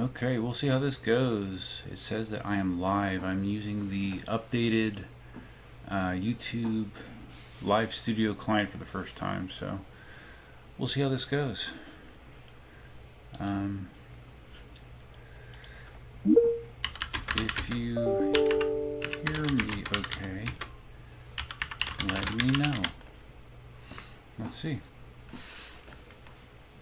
Okay, we'll see how this goes. It says that I am live. I'm using the updated YouTube live studio client for the first time, so we'll see how this goes. If you hear me okay, let me know. Let's see.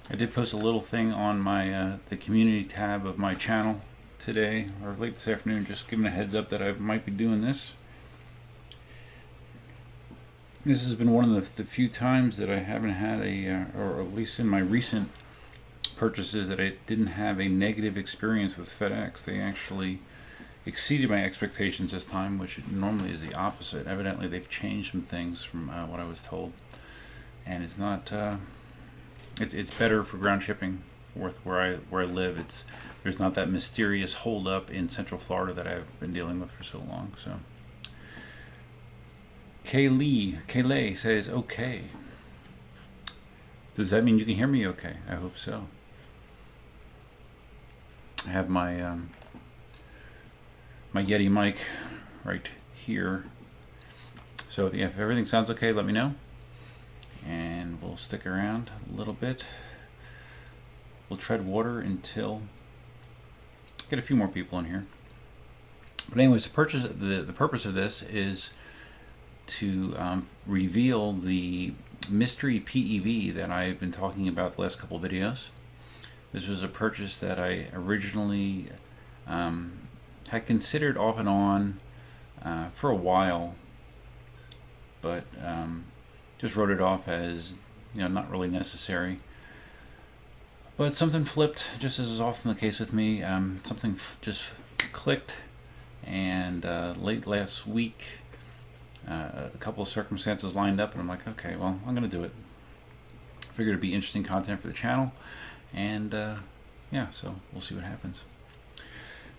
I did post a little thing on my the community tab of my channel today, or late this afternoon, just giving a heads up that I might be doing this. This has been one of the few times that I haven't had or at least in my recent purchases, that I didn't have a negative experience with FedEx. They actually exceeded my expectations this time, which normally is the opposite. Evidently, they've changed some things from what I was told, and it's not. It's better for ground shipping where I live. There's not that mysterious hold up in Central Florida that I've been dealing with for so long. So Kaylee says okay. Does that mean you can hear me okay? I hope so. I have my my Yeti mic right here. So if everything sounds okay, let me know. And we'll stick around a little bit. We'll tread water until get a few more people in here. But anyways, the purpose of this is to reveal the mystery PEV that I've been talking about the last couple of videos. This was a purchase that I originally had considered off and on for a while, but just wrote it off as, not really necessary. But something flipped, just as is often the case with me. Something just clicked, and late last week, a couple of circumstances lined up, and I'm like, okay, well, I'm going to do it. Figured it'd be interesting content for the channel, and yeah, so we'll see what happens.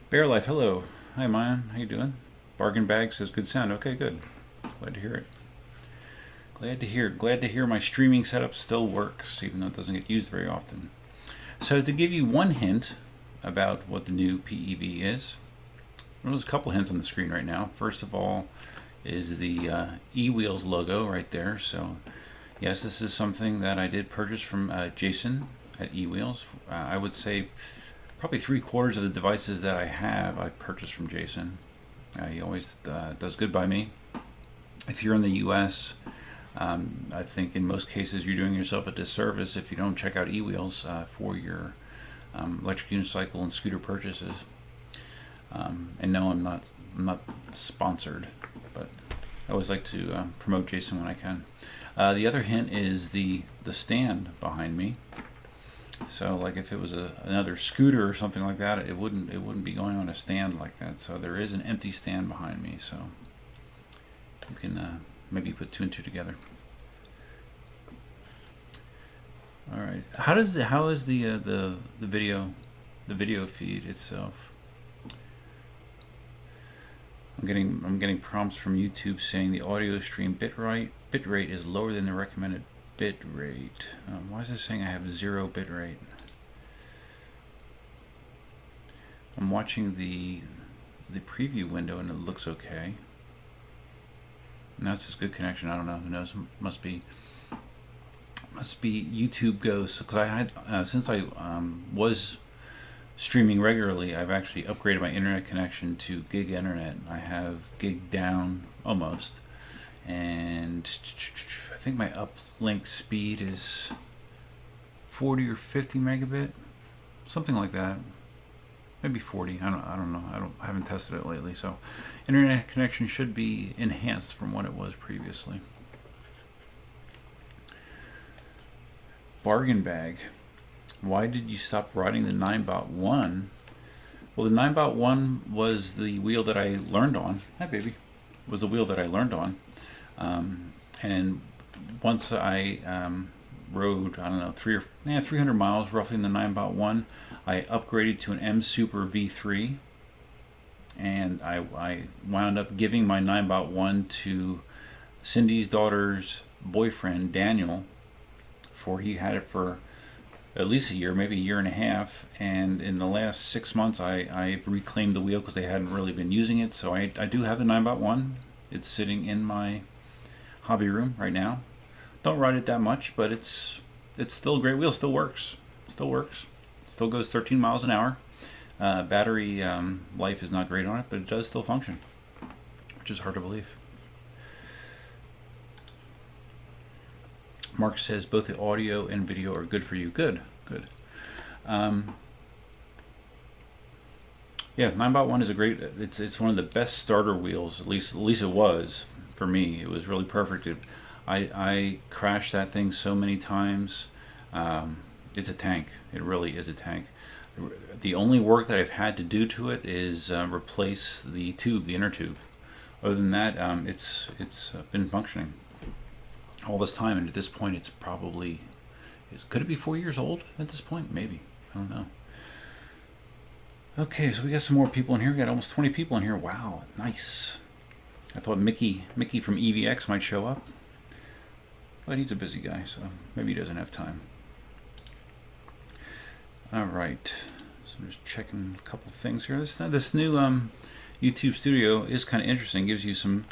Bear Life, hello. Hi, Mayan. How you doing? Bargain Bag says good sound. Okay, good. Glad to hear it. Glad to hear my streaming setup still works, even though it doesn't get used very often. So to give you one hint about what the new PEV is, there's a couple hints on the screen right now. First of all is the eWheels logo right there. So yes, this is something that I did purchase from Jason at eWheels. I would say probably 3/4 of the devices that I have, I've purchased from Jason. He always does good by me. If you're in the US, I think in most cases you're doing yourself a disservice if you don't check out eWheels for your electric unicycle and scooter purchases. And no, I'm not sponsored, but I always like to promote Jason when I can. The other hint is the stand behind me. So like if it was another scooter or something like that, it wouldn't be going on a stand like that. So there is an empty stand behind me, so you can maybe put two and two together. All right. How is the video feed itself? I'm getting prompts from YouTube saying the audio stream bitrate is lower than the recommended bitrate. Why is it saying I have 0 bitrate? I'm watching the preview window and it looks okay. Now it's just good connection. I don't know. Who knows? Must be YouTube Ghost. Because I had since I was streaming regularly, I've actually upgraded my internet connection to gig internet. I have gig down almost, and I think my uplink speed is 40 or 50 megabit, something like that. Maybe 40. I don't know. I haven't tested it lately, so internet connection should be enhanced from what it was previously. Bargain Bag. Why did you stop riding the Ninebot 1? Well, the Ninebot 1 was the wheel that I learned on. Hi, baby. Was the wheel that I learned on. And once I rode, I don't know, 300 miles roughly in the Ninebot 1, I upgraded to an M Super V3, and I wound up giving my Ninebot 1 to Cindy's daughter's boyfriend, Daniel, for he had it for at least a year, maybe a year and a half. And in the last 6 months, I've reclaimed the wheel because they hadn't really been using it. So I do have the Ninebot 1. It's sitting in my hobby room right now. Don't ride it that much, but it's still a great wheel. Still works. Still goes 13 miles an hour. Battery life is not great on it, but it does still function, which is hard to believe. Mark says both the audio and video are good for you. Good. Yeah, Ninebot 1 is a great. It's one of the best starter wheels. At least it was for me. It was really perfect. I crashed that thing so many times. It's a tank. It really is a tank. The only work that I've had to do to it is replace the tube, the inner tube. Other than that, it's been functioning all this time, and at this point, it's probably could it be 4 years old at this point? Maybe, I don't know. Okay, so we got some more people in here. We got almost 20 people in here. Wow, nice. I thought Mickey from EVX might show up, but he's a busy guy, so maybe he doesn't have time. All right, so I'm just checking a couple things here. This new YouTube Studio is kind of interesting. Gives you some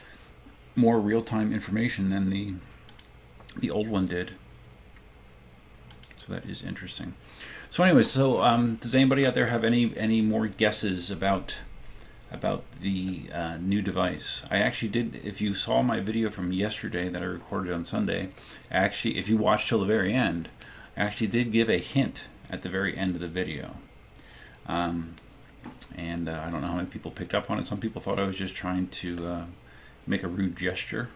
more real-time information than the old one did. So that is interesting. So anyway, does anybody out there have any more guesses about the new device? I actually did. If you saw my video from yesterday that I recorded on Sunday, actually, if you watched till the very end, I actually did give a hint at the very end of the video. And I don't know how many people picked up on it. Some people thought I was just trying to make a rude gesture.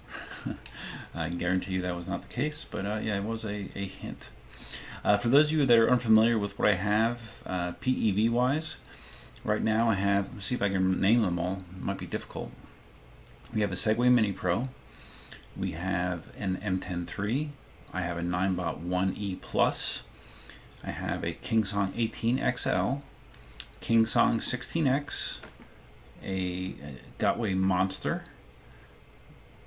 I can guarantee you that was not the case, but yeah, it was a hint. For those of you that are unfamiliar with what I have, PEV wise, right now I have, let's see if I can name them all. It might be difficult. We have a Segway Mini Pro. We have an M10 III. I have a Ninebot 1E Plus. I have a KingSong 18XL, KingSong 16X, a Gotway Monster,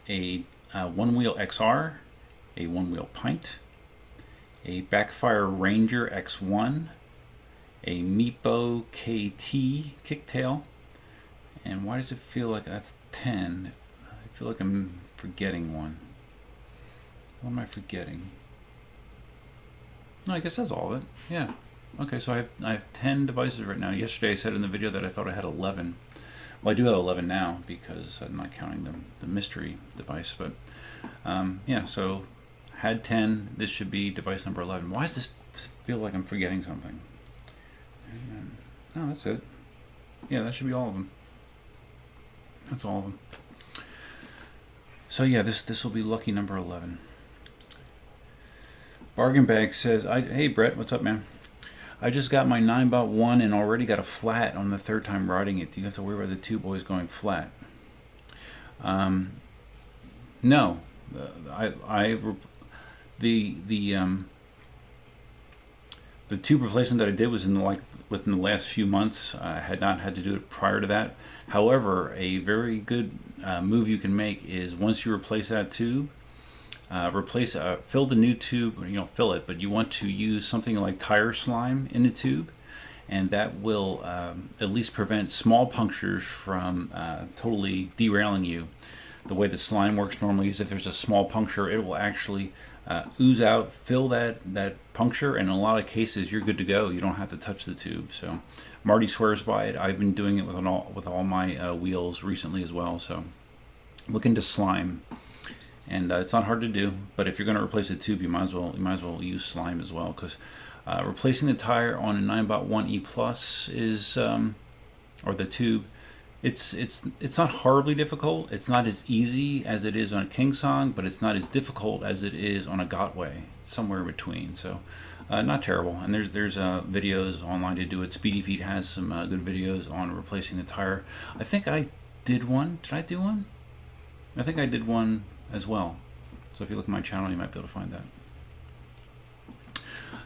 a one-wheel XR, a one-wheel Pint, a Backfire Ranger X1, a Meepo KT Kicktail, and why does it feel like that's 10? I feel like I'm forgetting one. What am I forgetting? No, I guess that's all of it. Yeah. Okay, so I have 10 devices right now. Yesterday I said in the video that I thought I had 11. Well, I do have 11 now because I'm not counting the mystery device. But yeah, so had 10. This should be device number 11. Why does this feel like I'm forgetting something? No, that's it. Yeah, that should be all of them. That's all of them. So yeah, this will be lucky number 11. Bargain Bag says, hey Brett, what's up, man? I just got my Ninebot 1 and already got a flat on the third time riding it. Do you have to worry about the tube always going flat? No. The tube replacement that I did was within the last few months. I had not had to do it prior to that. However, a very good move you can make is once you replace that tube, fill the new tube, fill it, but you want to use something like tire slime in the tube, and that will at least prevent small punctures from totally derailing you. The way the slime works normally is if there's a small puncture, it will actually ooze out, fill that puncture, and in a lot of cases you're good to go. You don't have to touch the tube. So Marty swears by it. I've been doing it with all my wheels recently as well. So look into slime. And it's not hard to do, but if you're going to replace the tube, you might as well use slime as well, because replacing the tire on a Ninebot 1E Plus is, or the tube, it's not horribly difficult. It's not as easy as it is on a KingSong, but it's not as difficult as it is on a Gotway. Somewhere in between, so not terrible. And there's videos online to do it. Speedy Feet has some good videos on replacing the tire. I think I did one. Did I do one? I think I did one as well. So if you look at my channel, you might be able to find that.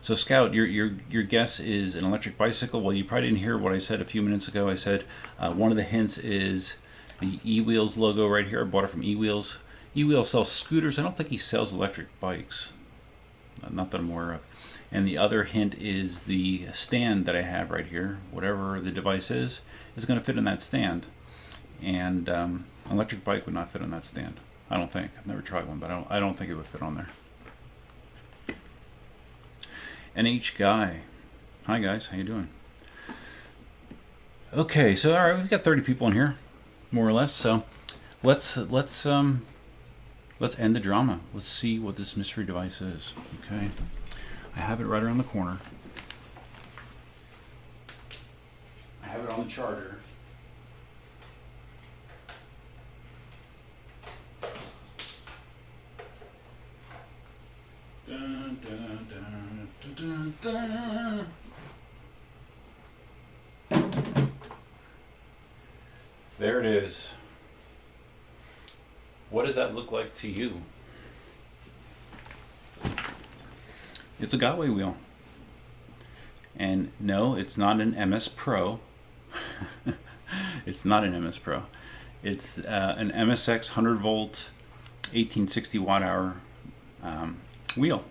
So Scout, your guess is an electric bicycle. Well, you probably didn't hear what I said a few minutes ago. I said one of the hints is the eWheels logo right here. I bought it from eWheels. eWheels sells scooters. I don't think he sells electric bikes. not that I'm aware of. And the other hint is the stand that I have right here. Whatever the device is going to fit in that stand. And an electric bike would not fit on that stand. I don't think. I've never tried one, but I don't think it would fit on there. NH Guy. Hi guys, how you doing? Okay, so all right, we've got 30 people in here, more or less. So let's end the drama. Let's see what this mystery device is. Okay, I have it right around the corner. I have it on the charger. Dun, dun, dun, dun, dun, dun. There it is. What does that look like to you? It's a Gotway wheel. And no, it's not an MS Pro. It's not an MS Pro. It's an MSX 100 volt, 1860 watt hour wheel.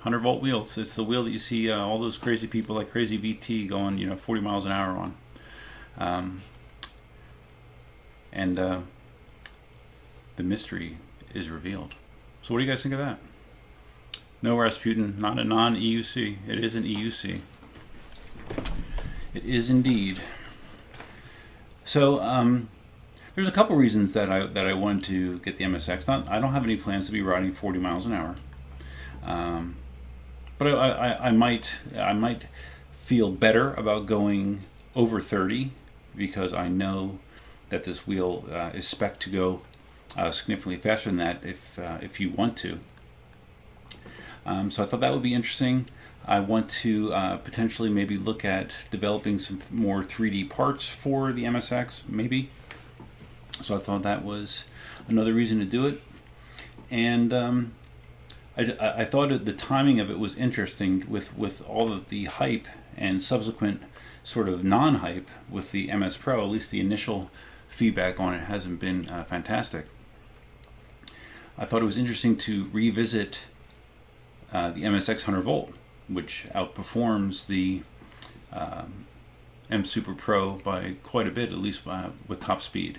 100 volt wheel. It's the wheel that you see all those crazy people like Crazy VT going 40 miles an hour on. And the mystery is revealed. So what do you guys think of that? No, Rasputin, not a non-EUC. It is an EUC. It is indeed. So there's a couple reasons that I wanted to get the MSX. I don't have any plans to be riding 40 miles an hour. But I might feel better about going over 30 because I know that this wheel is spec'd to go significantly faster than that if you want to. So I thought that would be interesting. I want to potentially maybe look at developing some more 3D parts for the MSX, maybe. So I thought that was another reason to do it. And I thought the timing of it was interesting with all of the hype and subsequent sort of non-hype with the MS Pro. At least the initial feedback on it hasn't been fantastic. I thought it was interesting to revisit the MSX 100 volt, which outperforms the M Super Pro by quite a bit, at least with top speed.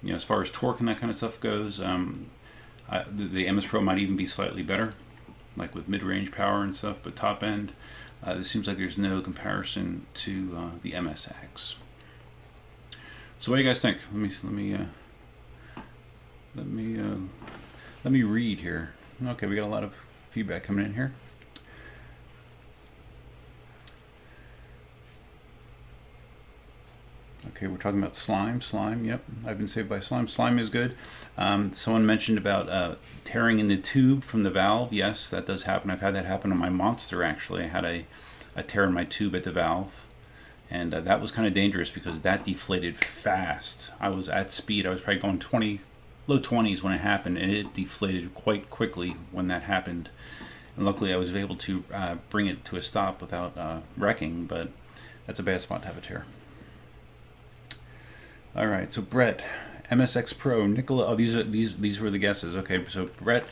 As far as torque and that kind of stuff goes, the MS Pro might even be slightly better, like with mid-range power and stuff, but top end, it seems like there's no comparison to the MSX. So what do you guys think? Let me read here. Okay, we got a lot of feedback coming in here. Okay, we're talking about slime. Yep, I've been saved by slime. Slime is good. Someone mentioned about tearing in the tube from the valve. Yes, that does happen. I've had that happen on my Monster, actually. I had a tear in my tube at the valve. And that was kind of dangerous because that deflated fast. I was at speed. I was probably going low 20s when it happened, and it deflated quite quickly when that happened. And luckily I was able to bring it to a stop without wrecking, but that's a bad spot to have a tear. All right, so Brett, MSX Pro, Nicola. Oh, these were the guesses. Okay, so Brett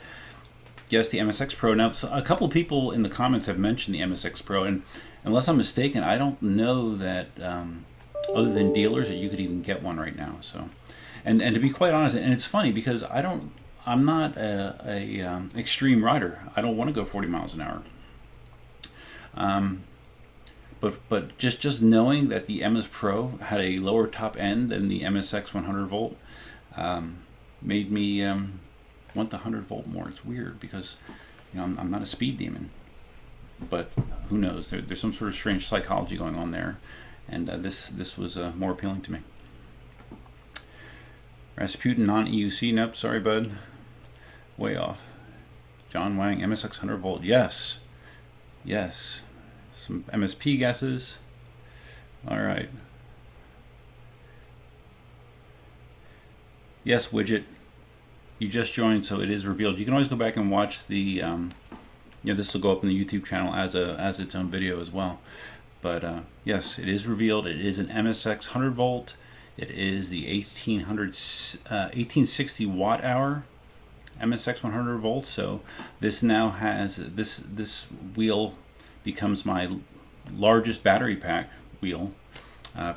guessed the MSX Pro. Now, a couple of people in the comments have mentioned the MSX Pro, and unless I'm mistaken, I don't know that other than dealers that you could even get one right now. So, and to be quite honest, and it's funny because I'm not a extreme rider. I don't want to go 40 miles an hour. But just knowing that the MS Pro had a lower top end than the MSX 100 volt made me want the 100 volt more. It's weird because I'm not a speed demon, but who knows? There's some sort of strange psychology going on there, and this was more appealing to me. Rasputin non-EUC. Nope, sorry bud, way off. John Wang, MSX 100 volt. Yes. Some MSP guesses. All right. Yes, Widget. You just joined, so it is revealed. You can always go back and watch the. This will go up in the YouTube channel as its own video as well. But yes, it is revealed. It is an MSX 100 volt. It is the 1860 watt hour MSX 100 volts. So this now has this wheel becomes my largest battery pack wheel.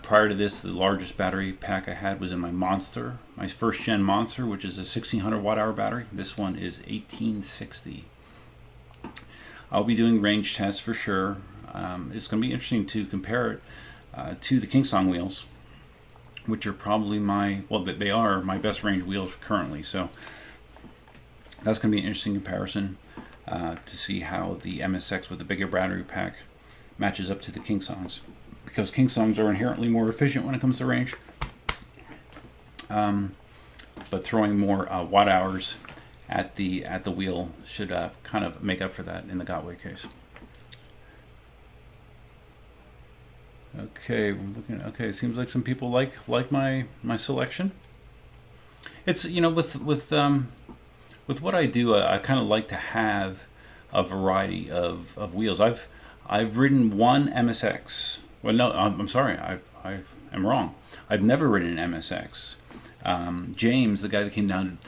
Prior to this, the largest battery pack I had was in my Monster, my first gen Monster, which is a 1600 watt hour battery. This one is 1860. I'll be doing range tests for sure. It's going to be interesting to compare it to the KingSong wheels, which are probably they are my best range wheels currently. So that's going to be an interesting comparison to see how the MSX with the bigger battery pack matches up to the KingSongs, because KingSongs are inherently more efficient when it comes to range, but throwing more watt hours at the wheel should kind of make up for that in the Gotway case. Okay, we're looking. Okay, it seems like some people like my selection. It's, you know, with what I do, I kind of like to have a variety of wheels. I've ridden one MSX. Well, no, I'm sorry, I am wrong. I've never ridden an MSX. James, the guy that came down,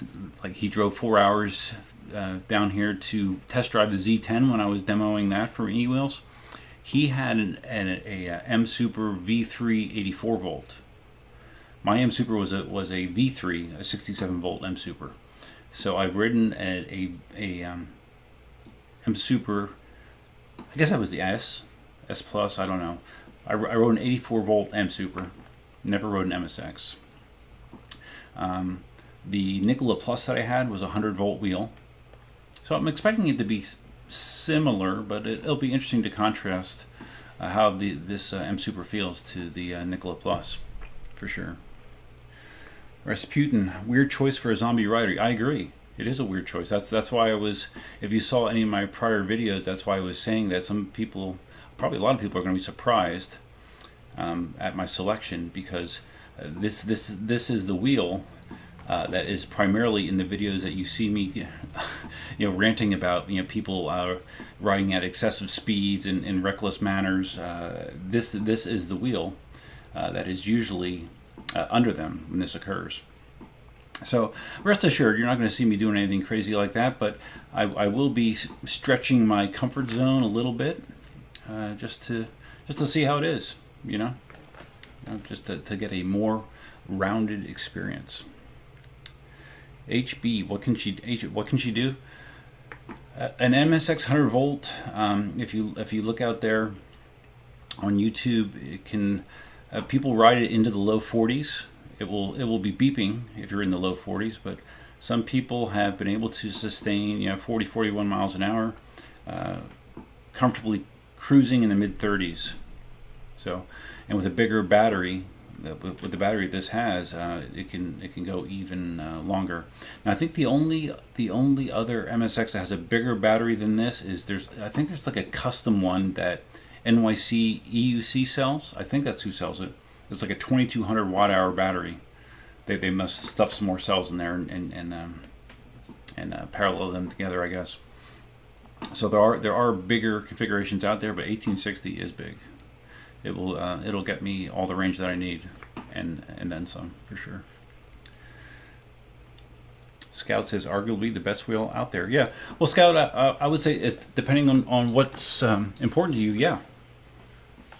he drove 4 hours down here to test drive the Z10 when I was demoing that for eWheels. He had a M Super V3 84 volt. My M Super was a V3, a 67 volt M Super. So I've ridden a M Super. I guess that was the S Plus. I don't know. I rode an 84 volt M Super. Never rode an MSX. The Nikola Plus that I had was a 100 volt wheel. So I'm expecting it to be similar, but it'll be interesting to contrast how this M Super feels to the Nikola Plus, for sure. Rasputin, weird choice for a zombie rider. I agree. It is a weird choice. That's why I was, if you saw any of my prior videos, that's why I was saying that some people, probably a lot of people, are going to be surprised at my selection, because this is the wheel that is primarily in the videos that you see me, ranting about, people riding at excessive speeds and in reckless manners. This is the wheel that is usually under them when this occurs. So rest assured, you're not going to see me doing anything crazy like that, but I will be stretching my comfort zone a little bit, just to see how it is, just to get a more rounded experience. HB, what can she do? An MSX 100 volt. If you look out there on YouTube, it can people ride it into the low 40s. It will be beeping if you're in the low 40s, but some people have been able to sustain 40, 41 miles an hour, comfortably cruising in the mid 30s. So, and with a bigger battery, with the battery this has, it can go even longer. Now I think the only other MSX that has a bigger battery than this is there's like a custom one that NYC EUC sells. I think that's who sells it. It's like a 2200 watt hour battery. They must stuff some more cells in there and parallel them together, I guess. So there are bigger configurations out there, but 1860 is big. It'll get me all the range that I need, and then some, for sure. Scout says arguably the best wheel out there. Yeah, well, Scout, I would say depending on what's important to you. Yeah,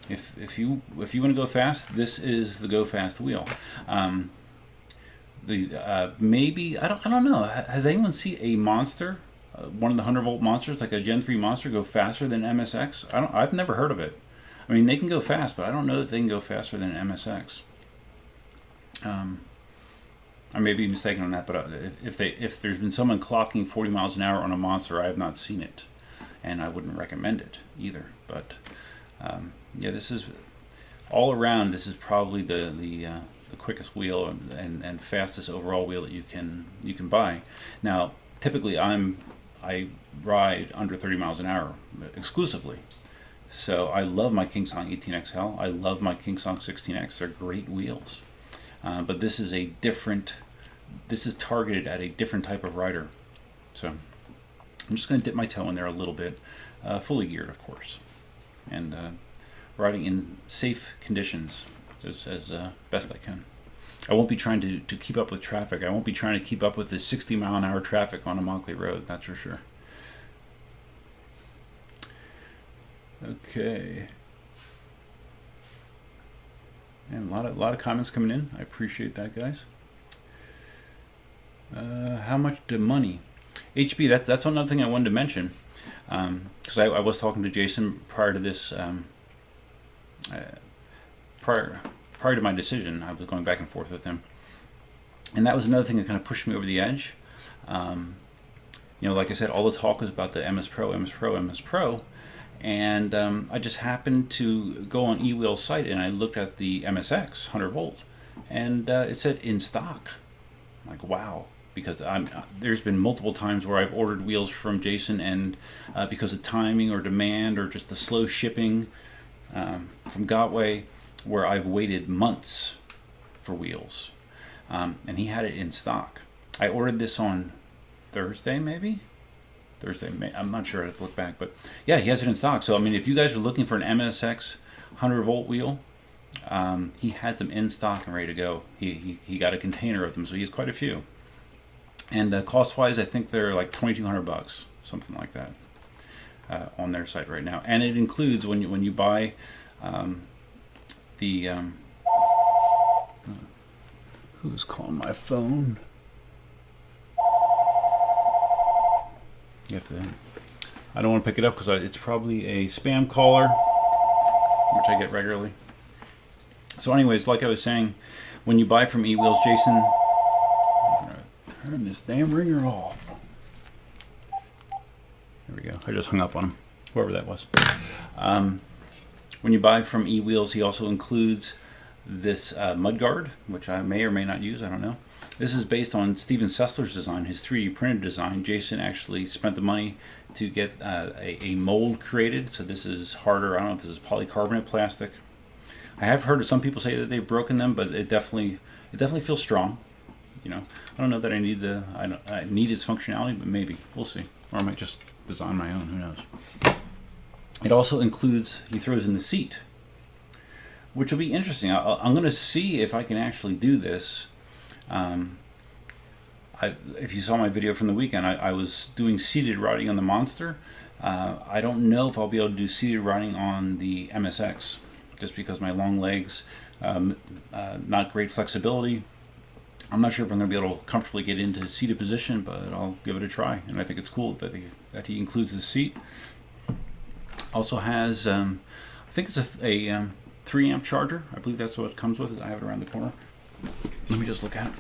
if you want to go fast, this is the go fast wheel. Maybe I don't know. Has anyone seen a Monster, one of the 100 volt Monsters, like a Gen 3 Monster, go faster than MSX? I've never heard of it. I mean, they can go fast, but I don't know that they can go faster than an MSX. I may be mistaken on that, but if there's been someone clocking 40 miles an hour on a Monster, I have not seen it, and I wouldn't recommend it either. But yeah, this is all around. This is probably the quickest wheel and fastest overall wheel that you can buy. Now, typically, I ride under 30 miles an hour exclusively. So I love my KingSong 18XL. I love my KingSong 16X. They're great wheels. But this is targeted at a different type of rider. So I'm just going to dip my toe in there a little bit, fully geared, of course, and riding in safe conditions as best I can. I won't be trying to keep up with traffic. I won't be trying to keep up with the 60-mile-an-hour traffic on Immokalee Road, that's for sure. Okay. And a lot of comments coming in. I appreciate that, guys. How much money? HB, that's another thing I wanted to mention. Because I was talking to Jason prior to this, prior to my decision. I was going back and forth with him. And that was another thing that kind of pushed me over the edge. Like I said, all the talk was about the MS Pro, MS Pro, MS Pro. And I just happened to go on eWheel's site and I looked at the MSX 100 volt, and it said in stock. I'm like, wow, because there's been multiple times where I've ordered wheels from Jason, and because of timing or demand or just the slow shipping from Gotway, where I've waited months for wheels, and he had it in stock. I ordered this on Thursday, maybe. I'm not sure. I have to look back, but yeah, he has it in stock. So I mean, if you guys are looking for an MSX 100 volt wheel, he has them in stock and ready to go. He got a container of them, so he has quite a few. And cost wise, I think they're like $2,200, something like that, on their site right now. And it includes when you buy the who's calling my phone? You have to. I don't want to pick it up because it's probably a spam caller, which I get regularly. So, anyways, like I was saying, when you buy from eWheels, Jason, I'm gonna turn this damn ringer off. There we go. I just hung up on him, whoever that was. When you buy from eWheels, he also includes this mudguard, which I may or may not use. I don't know. This is based on Steven Sessler's design, his 3D printed design. Jason actually spent the money to get a mold created. So this is harder. I don't know if this is polycarbonate plastic. I have heard some people say that they've broken them, but it definitely feels strong. I don't know that I need I need its functionality, but maybe we'll see. Or I might just design my own. Who knows? It also includes, he throws in the seat, which will be interesting. I'm going to see if I can actually do this. If you saw my video from the weekend, I was doing seated riding on the Monster. I don't know if I'll be able to do seated riding on the MSX, just because my long legs, not great flexibility. I'm not sure if I'm going to be able to comfortably get into seated position, but I'll give it a try. And I think it's cool that he includes the seat. Also has, I think it's a 3 amp charger. I believe that's what it comes with. I have it around the corner. Let me just look at it.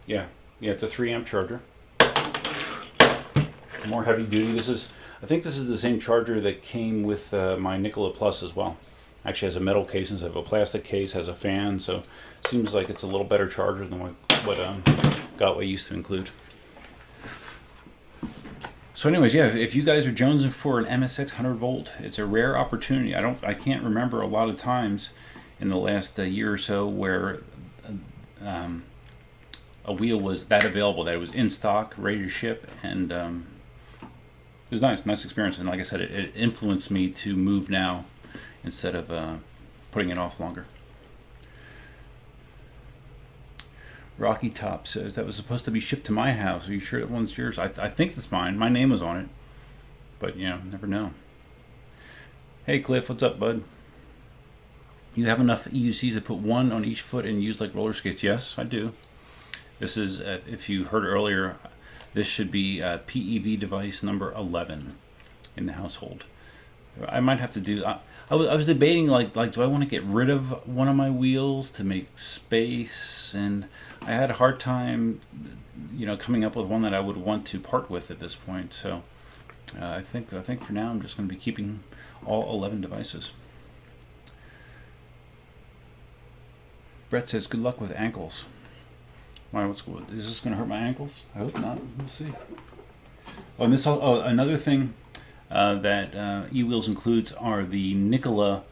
Yeah, it's a 3 amp charger. More heavy duty. I think this is the same charger that came with my Nikola Plus as well. Actually has a metal case instead of a plastic case, has a fan, so it seems like it's a little better charger than what Gotway used to include. So anyways, yeah, if you guys are jonesing for an MSX 100 volt, it's a rare opportunity. I can't remember a lot of times in the last year or so where a wheel was that available, that it was in stock, ready to ship, and it was nice experience. And like I said, it influenced me to move now instead of putting it off longer. Rocky Top says, that was supposed to be shipped to my house. Are you sure that one's yours? I think it's mine. My name was on it. But, never know. Hey, Cliff, what's up, bud? You have enough EUCs to put one on each foot and use like roller skates? Yes, I do. This is, if you heard earlier, this should be PEV device number 11 in the household. I might have to do... I was debating, like, do I want to get rid of one of my wheels to make space? And I had a hard time, coming up with one that I would want to part with at this point. So I think for now I'm just going to be keeping all 11 devices. Brett says, good luck with ankles. Why? Is this going to hurt my ankles? I hope not. We'll see. Oh, and another thing that eWheels includes are the Nikola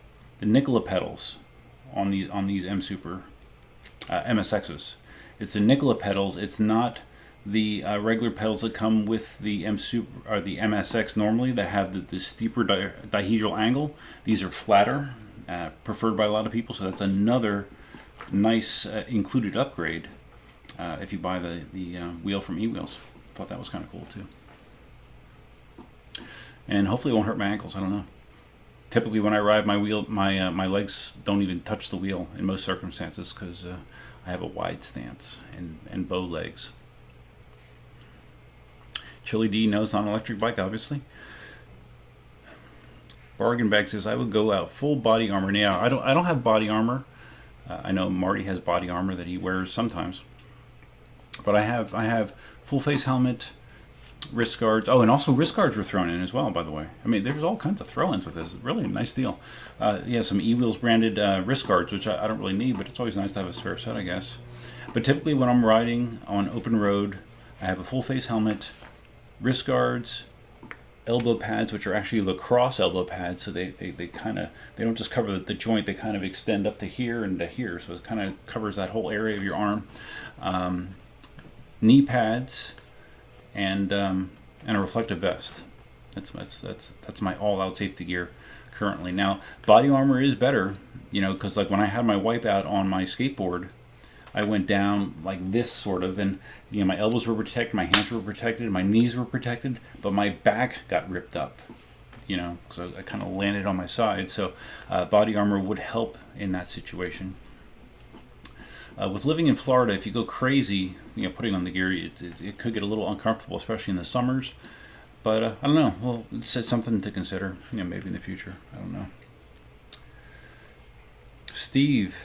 pedals on these M Super MSXs. It's the Nikola pedals. It's not the regular pedals that come with the M Super or the MSX normally that have the steeper dihedral angle. These are flatter, preferred by a lot of people. So that's another nice included upgrade if you buy the wheel from eWheels. Thought that was kind of cool too. And hopefully it won't hurt my ankles. I don't know. Typically when I ride my wheel, my legs don't even touch the wheel in most circumstances because I have a wide stance and bow legs. Chili D knows not an electric bike, obviously. Bargain Bag says I would go out full body armor. Now I don't have body armor. I know Marty has body armor that he wears sometimes, but I have full face helmet, wrist guards. Oh, and also wrist guards were thrown in as well, by the way. I mean, there's all kinds of throw-ins with this. Really a nice deal. Yeah, some eWheels branded wrist guards, which I don't really need, but it's always nice to have a spare set, I guess. But typically when I'm riding on open road, I have a full face helmet, wrist guards, elbow pads, which are actually lacrosse elbow pads, so they don't just cover the joint, they kind of extend up to here and to here, so it kind of covers that whole area of your arm. Knee pads and a reflective vest. That's my all-out safety gear currently. Now body armor is better, you know, because like when I had my wipeout on my skateboard, I went down like this sort of, and you know, my elbows were protected, my hands were protected, my knees were protected, but my back got ripped up, you know, because I kind of landed on my side. So body armor would help in that situation. With living in Florida, if you go crazy, you know, putting on the gear, it could get a little uncomfortable, especially in the summers. But I don't know. Well, it's something to consider. You know, maybe in the future. I don't know. Steve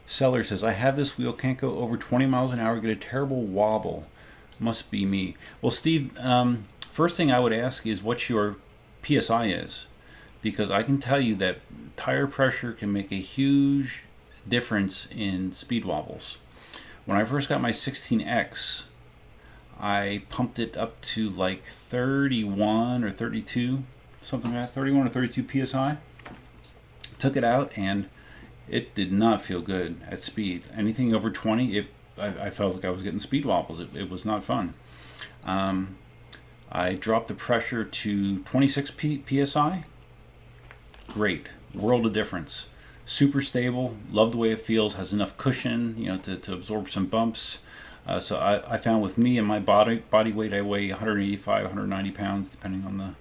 Seller says, I have this wheel, can't go over 20 miles an hour, get a terrible wobble. Must be me. Well, Steve, first thing I would ask is what your PSI is, because I can tell you that tire pressure can make a huge difference in speed wobbles. When I first got my 16X, I pumped it up to like 31 or 32, something like that, 31 or 32 PSI. Took it out and it did not feel good at speed. Anything over 20, I felt like I was getting speed wobbles. It was not fun. I dropped the pressure to 26 PSI. Great, world of difference. Super stable, love the way it feels, has enough cushion, you know, to absorb some bumps. So I found with me and my body weight, I weigh 185, 190 pounds, depending on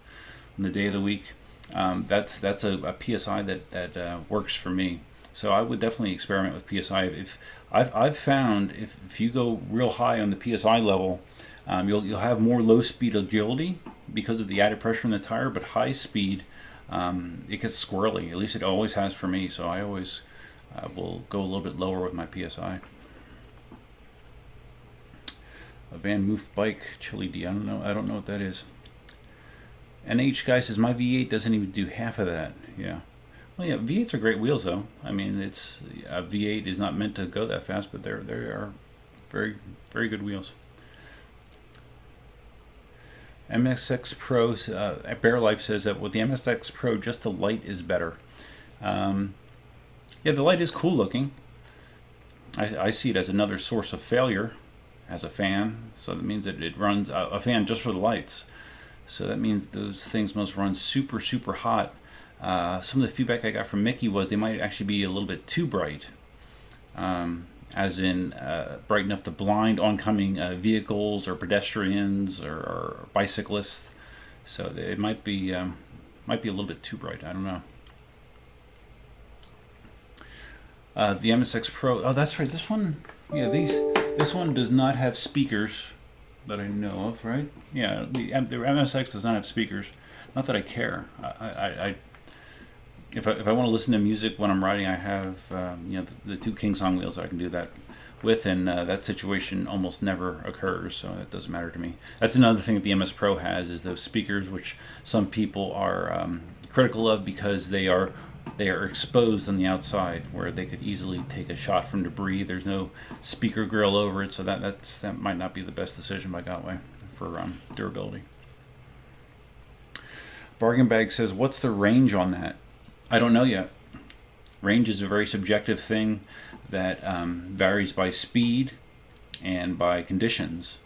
the day of the week. That's a PSI that works for me. So I would definitely experiment with PSI. If I've found if you go real high on the PSI level, you'll have more low speed agility because of the added pressure in the tire, but high speed, it gets squirrely. At least it always has for me. So I always will go a little bit lower with my PSI. A Van Moof bike, Chili D. I don't know what that is. NH guy says my V8 doesn't even do half of that. Yeah. Well, yeah, V8s are great wheels, though. I mean, it's a V8 is not meant to go that fast, but they are very, very good wheels. MSX Pro, Bear Life says that with the MSX Pro, just the light is better. Yeah, the light is cool looking. I see it as another source of failure as a fan, so that means that it runs a fan just for the lights. So that means those things must run super, super hot. Some of the feedback I got from Mickey was they might actually be a little bit too bright, as in bright enough to blind oncoming vehicles or pedestrians or bicyclists. So it might be a little bit too bright. I don't know. The MSX Pro. Oh, that's right. This one. Yeah, this one does not have speakers that I know of, right? Yeah, the MSX does not have speakers. Not that I care. If I want to listen to music when I'm riding, I have the two KingSong wheels I can do that with, and that situation almost never occurs, so it doesn't matter to me. That's another thing that the MS Pro has, is those speakers, which some people are critical of because they are exposed on the outside, where they could easily take a shot from debris. There's no speaker grill over it, so that might not be the best decision by Gotway for durability. Bargain Bag says, what's the range on that? I don't know yet. Range is a very subjective thing that varies by speed and by conditions.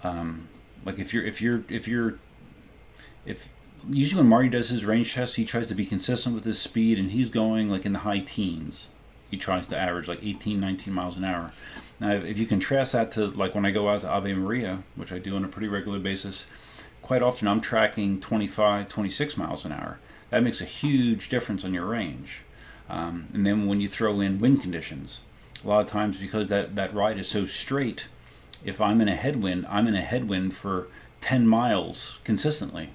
Like if usually when Marty does his range test, he tries to be consistent with his speed, and he's going like in the high teens. He tries to average like 18, 19 miles an hour. Now, if you contrast that to like when I go out to Ave Maria, which I do on a pretty regular basis, quite often I'm tracking 25, 26 miles an hour. That makes a huge difference on your range. And then when you throw in wind conditions, a lot of times because that ride is so straight, if I'm in a headwind for 10 miles consistently,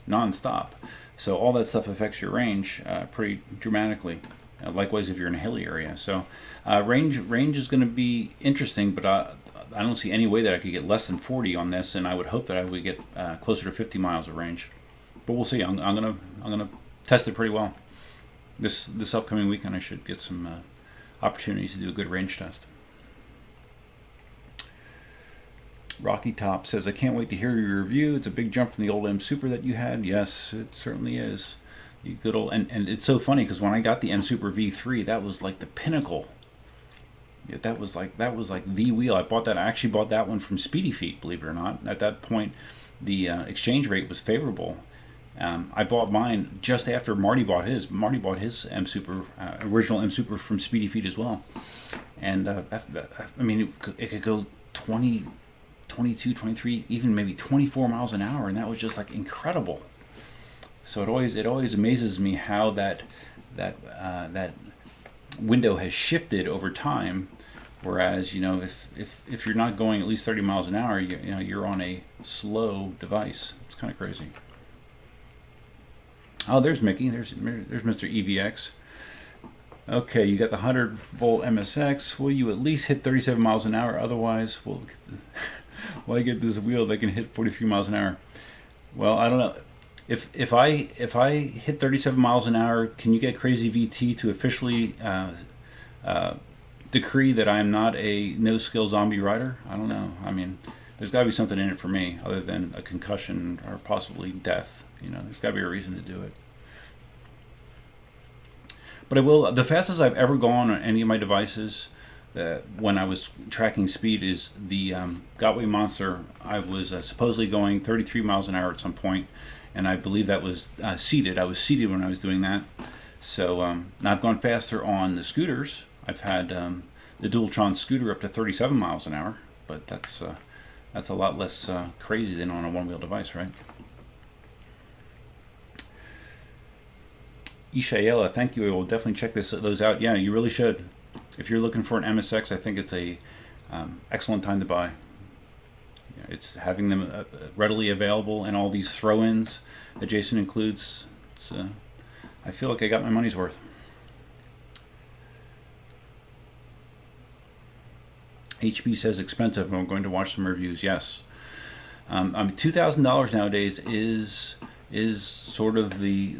non-stop. So all that stuff affects your range pretty dramatically. Likewise, if you're in a hilly area. So range is going to be interesting, but I don't see any way that I could get less than 40 on this, and I would hope that I would get closer to 50 miles of range. But we'll see. I'm gonna test it pretty well. This upcoming weekend, I should get some opportunities to do a good range test. Rocky Top says, I can't wait to hear your review. It's a big jump from the old M Super that you had. Yes, it certainly is. You good old, and it's so funny because when I got the M Super V3, that was like the pinnacle. That was like the wheel. I actually bought that one from Speedy Feet, believe it or not. At that point, the exchange rate was favorable. I bought mine just after Marty bought his. Marty bought his M Super, original M Super from Speedy Feet as well. And I mean, it could go 20, 22, 23, even maybe 24 miles an hour, and that was just like incredible. So it always amazes me how that window has shifted over time. Whereas, you know, if you're not going at least 30 miles an hour, you're on a slow device. It's kind of crazy. Oh, there's Mickey. There's Mr. EVX. Okay, you got the 100-volt MSX. Will you at least hit 37 miles an hour? Otherwise, will I get this wheel that can hit 43 miles an hour? Well, I don't know. If I hit 37 miles an hour, can you get Crazy VT to officially decree that I am not a no-skill zombie rider? I don't know. I mean, there's got to be something in it for me other than a concussion or possibly death. You know, there's got to be a reason to do it. But I will. The fastest I've ever gone on any of my devices, when I was tracking speed, is the Gotway Monster. I was supposedly going 33 miles an hour at some point, and I believe that was seated. I was seated when I was doing that. So now I've gone faster on the scooters. I've had the Dualtron scooter up to 37 miles an hour, but that's a lot less crazy than on a one-wheel device, right? Ishaela, thank you. I will definitely check those out. Yeah, you really should. If you're looking for an MSX, I think it's a excellent time to buy. Yeah, it's having them readily available and all these throw-ins that Jason includes. I feel like I got my money's worth. HB says expensive. I'm going to watch some reviews. Yes, $2,000 nowadays is sort of the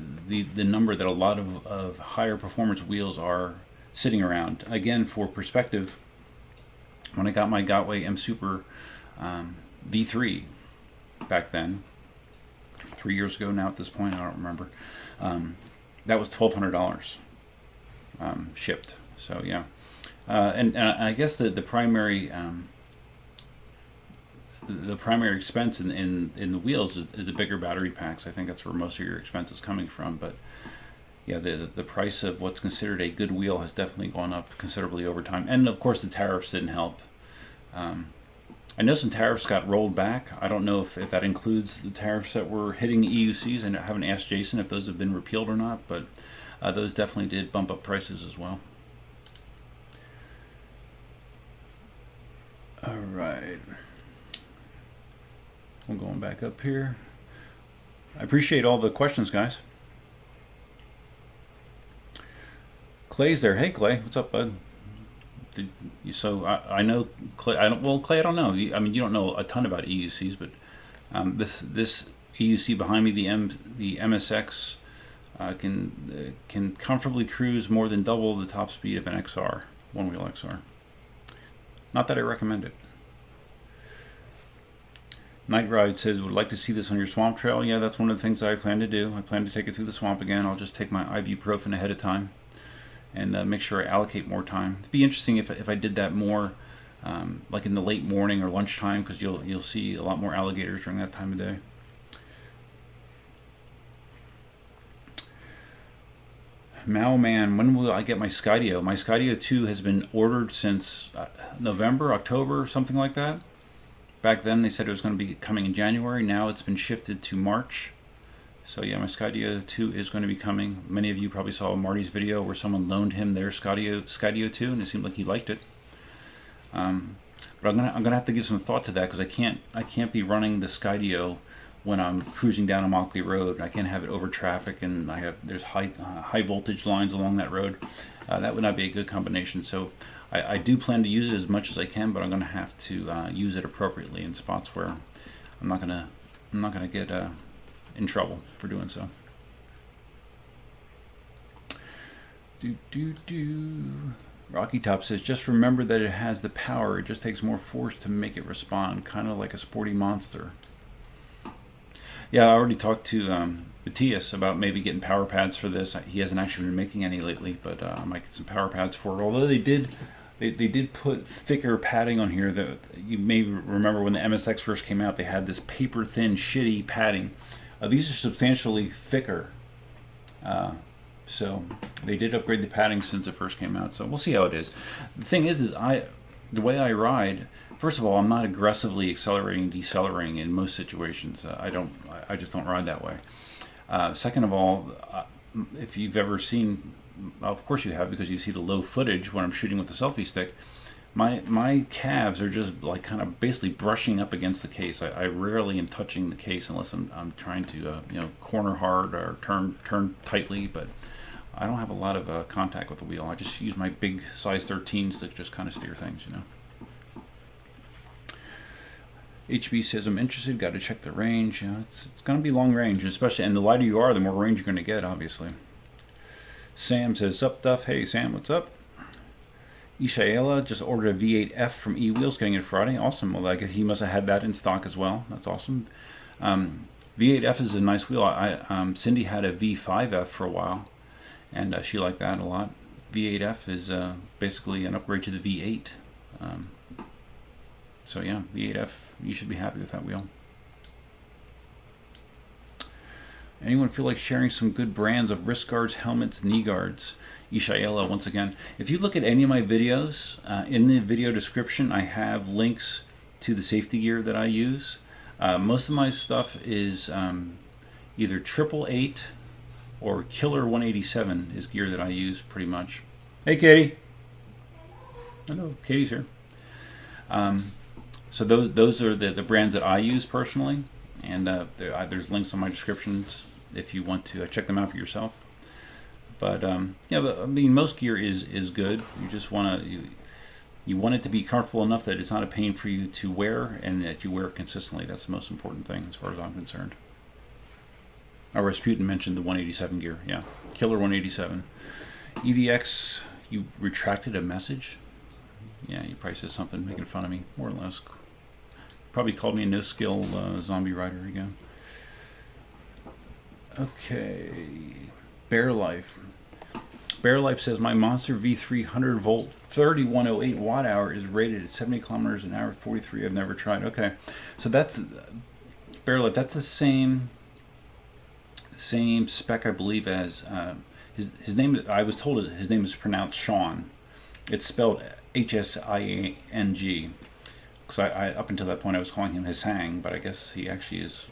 number that a lot of higher performance wheels are sitting around. Again, for perspective, when I got my Gotway M Super V3 back then, 3 years ago now at this point, I don't remember, that was $1,200 shipped. So yeah, and I guess the primary expense in the wheels is the bigger battery packs. I think that's where most of your expense is coming from. But yeah, the price of what's considered a good wheel has definitely gone up considerably over time. And of course, the tariffs didn't help. I know some tariffs got rolled back. I don't know if that includes the tariffs that were hitting EUCs. I haven't asked Jason if those have been repealed or not, but those definitely did bump up prices as well. All right. I'm going back up here. I appreciate all the questions, guys. Clay's there. Hey, Clay. What's up, bud? I know Clay. Clay, I don't know. I mean, you don't know a ton about EUCs, but this EUC behind me, the MSX, can comfortably cruise more than double the top speed of an XR, one-wheel XR. Not that I recommend it. Night Ride says, would like to see this on your swamp trail. Yeah, that's one of the things I plan to do. I plan to take it through the swamp again. I'll just take my ibuprofen ahead of time and make sure I allocate more time. It'd be interesting if I did that more like in the late morning or lunchtime, because you'll see a lot more alligators during that time of day. Mao Man, when will I get my Skydio? My Skydio 2 has been ordered since November, October, something like that. Back then they said it was going to be coming in January. Now it's been shifted to March. So yeah, my Skydio 2 is going to be coming. Many of you probably saw Marty's video where someone loaned him their Skydio 2, and it seemed like he liked it. But I'm gonna have to give some thought to that, because I can't be running the Skydio when I'm cruising down a Mockley road. I can't have it over traffic, and there's high voltage lines along that road. That would not be a good combination. So I do plan to use it as much as I can, but I'm going to have to use it appropriately in spots where I'm not gonna get in trouble for doing so. Rocky Top says, just remember that it has the power. It just takes more force to make it respond, kind of like a sporty monster. Yeah, I already talked to Matthias about maybe getting power pads for this. He hasn't actually been making any lately, but I might get some power pads for it. Although they did put thicker padding on here. That you may remember when the MSX first came out, they had this paper thin, shitty padding. These are substantially thicker. So they did upgrade the padding since it first came out. So we'll see how it is. The thing is the way I ride. First of all, I'm not aggressively accelerating, decelerating in most situations. I just don't ride that way. Second of all, if you've ever seen, of course you have, because you see the low footage when I'm shooting with the selfie stick, my calves are just like kind of basically brushing up against the case. I rarely am touching the case unless I'm trying to corner hard or turn tightly, but I don't have a lot of contact with the wheel. I just use my big size 13s to just kind of steer things, HB says, I'm interested, got to check the range. It's going to be long range, especially, and the lighter you are, the more range you're going to get, obviously. Sam says, up, Duff. Hey, Sam, what's up? Ishaela just ordered a V8F from eWheels, getting it Friday. Awesome. Well, he must have had that in stock as well. That's awesome. V8F is a nice wheel. Cindy had a V5F for a while, and she liked that a lot. V8F is basically an upgrade to the V8. So yeah, V8F, you should be happy with that wheel. Anyone feel like sharing some good brands of wrist guards, helmets, knee guards? Ishaela, once again. If you look at any of my videos, in the video description, I have links to the safety gear that I use. Most of my stuff is either 888 or Killer 187 is gear that I use pretty much. Hey, Katie. Hello, Katie's here. So those are the brands that I use personally, and there's links on my descriptions if you want to check them out for yourself. But I mean, most gear is good. You just want it to be comfortable enough that it's not a pain for you to wear, and that you wear it consistently. That's the most important thing as far as I'm concerned. Rasputin mentioned the 187 gear. Yeah, Killer 187. EVX, you retracted a message? Yeah, you probably said something making fun of me, more or less. Probably called me a no-skill zombie rider again. Okay. Bear Life. Bear Life says, my Monster V3 100-volt 3108 watt-hour is rated at 70 kilometers an hour, 43. I've never tried. Okay. So that's, Bear Life, that's the same spec, I believe, as his name. I was told his name is pronounced Sean. It's spelled Hsiang. Because I up until that point I was calling him Hsang, but I guess he actually is.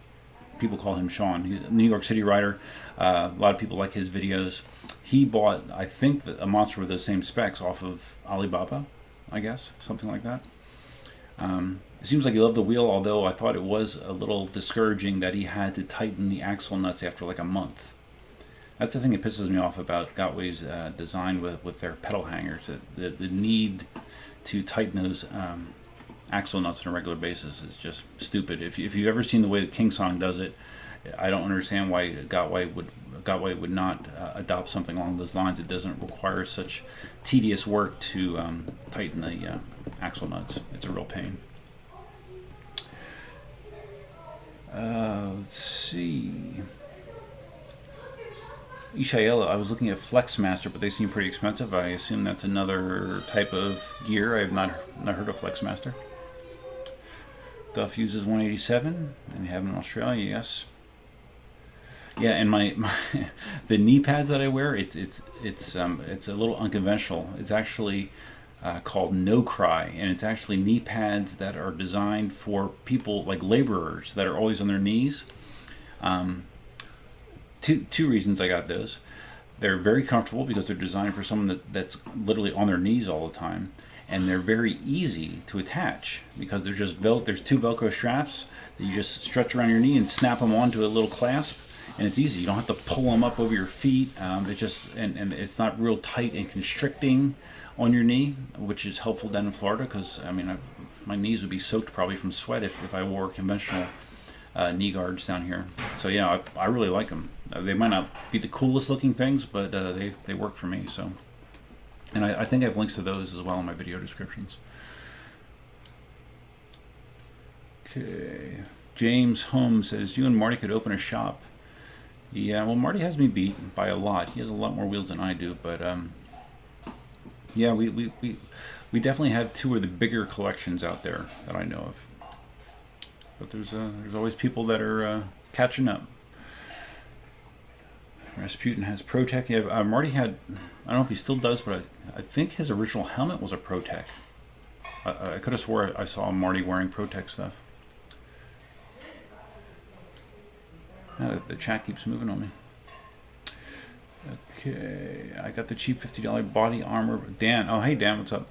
People call him Sean. He's a New York City rider. A lot of people like his videos. He bought, I think, a monster with those same specs off of Alibaba, I guess, something like that. It seems like he loved the wheel, although I thought it was a little discouraging that he had to tighten the axle nuts after like a month. That's the thing that pisses me off about Gotway's design with their pedal hangers. The need to tighten those axle nuts on a regular basis is just stupid. If you've ever seen the way that KingSong does it, I don't understand why Gotway would not adopt something along those lines. It doesn't require such tedious work to tighten the axle nuts. It's a real pain. Let's see. Ishaela, I was looking at Flexmaster, but they seem pretty expensive. I assume that's another type of gear. I have not heard of Flexmaster. Duff uses 187, and you have them in Australia, yes. Yeah, and my the knee pads that I wear, it's a little unconventional. It's actually called No Cry, and it's actually knee pads that are designed for people like laborers that are always on their knees. Two reasons I got those. They're very comfortable because they're designed for someone that's literally on their knees all the time, and they're very easy to attach because they're just there's two Velcro straps that you just stretch around your knee and snap them onto a little clasp, and it's easy. You don't have to pull them up over your feet. It just and it's not real tight and constricting on your knee, which is helpful down in Florida because I mean my knees would be soaked probably from sweat if I wore conventional knee guards down here. So yeah, I really like them. They might not be the coolest looking things, but they work for me. So, and I think I have links to those as well in my video descriptions. Okay, James Holmes says, you and Marty could open a shop. Yeah, well, Marty has me beat by a lot. He has a lot more wheels than I do, but yeah, we definitely have two of the bigger collections out there that I know of. But there's always people that are catching up. Rasputin has ProTech. Yeah, Marty had, I don't know if he still does, but I think his original helmet was a ProTech. I could have swore I saw Marty wearing ProTech stuff. The chat keeps moving on me. Okay, I got the cheap $50 body armor. Dan, oh hey Dan, what's up?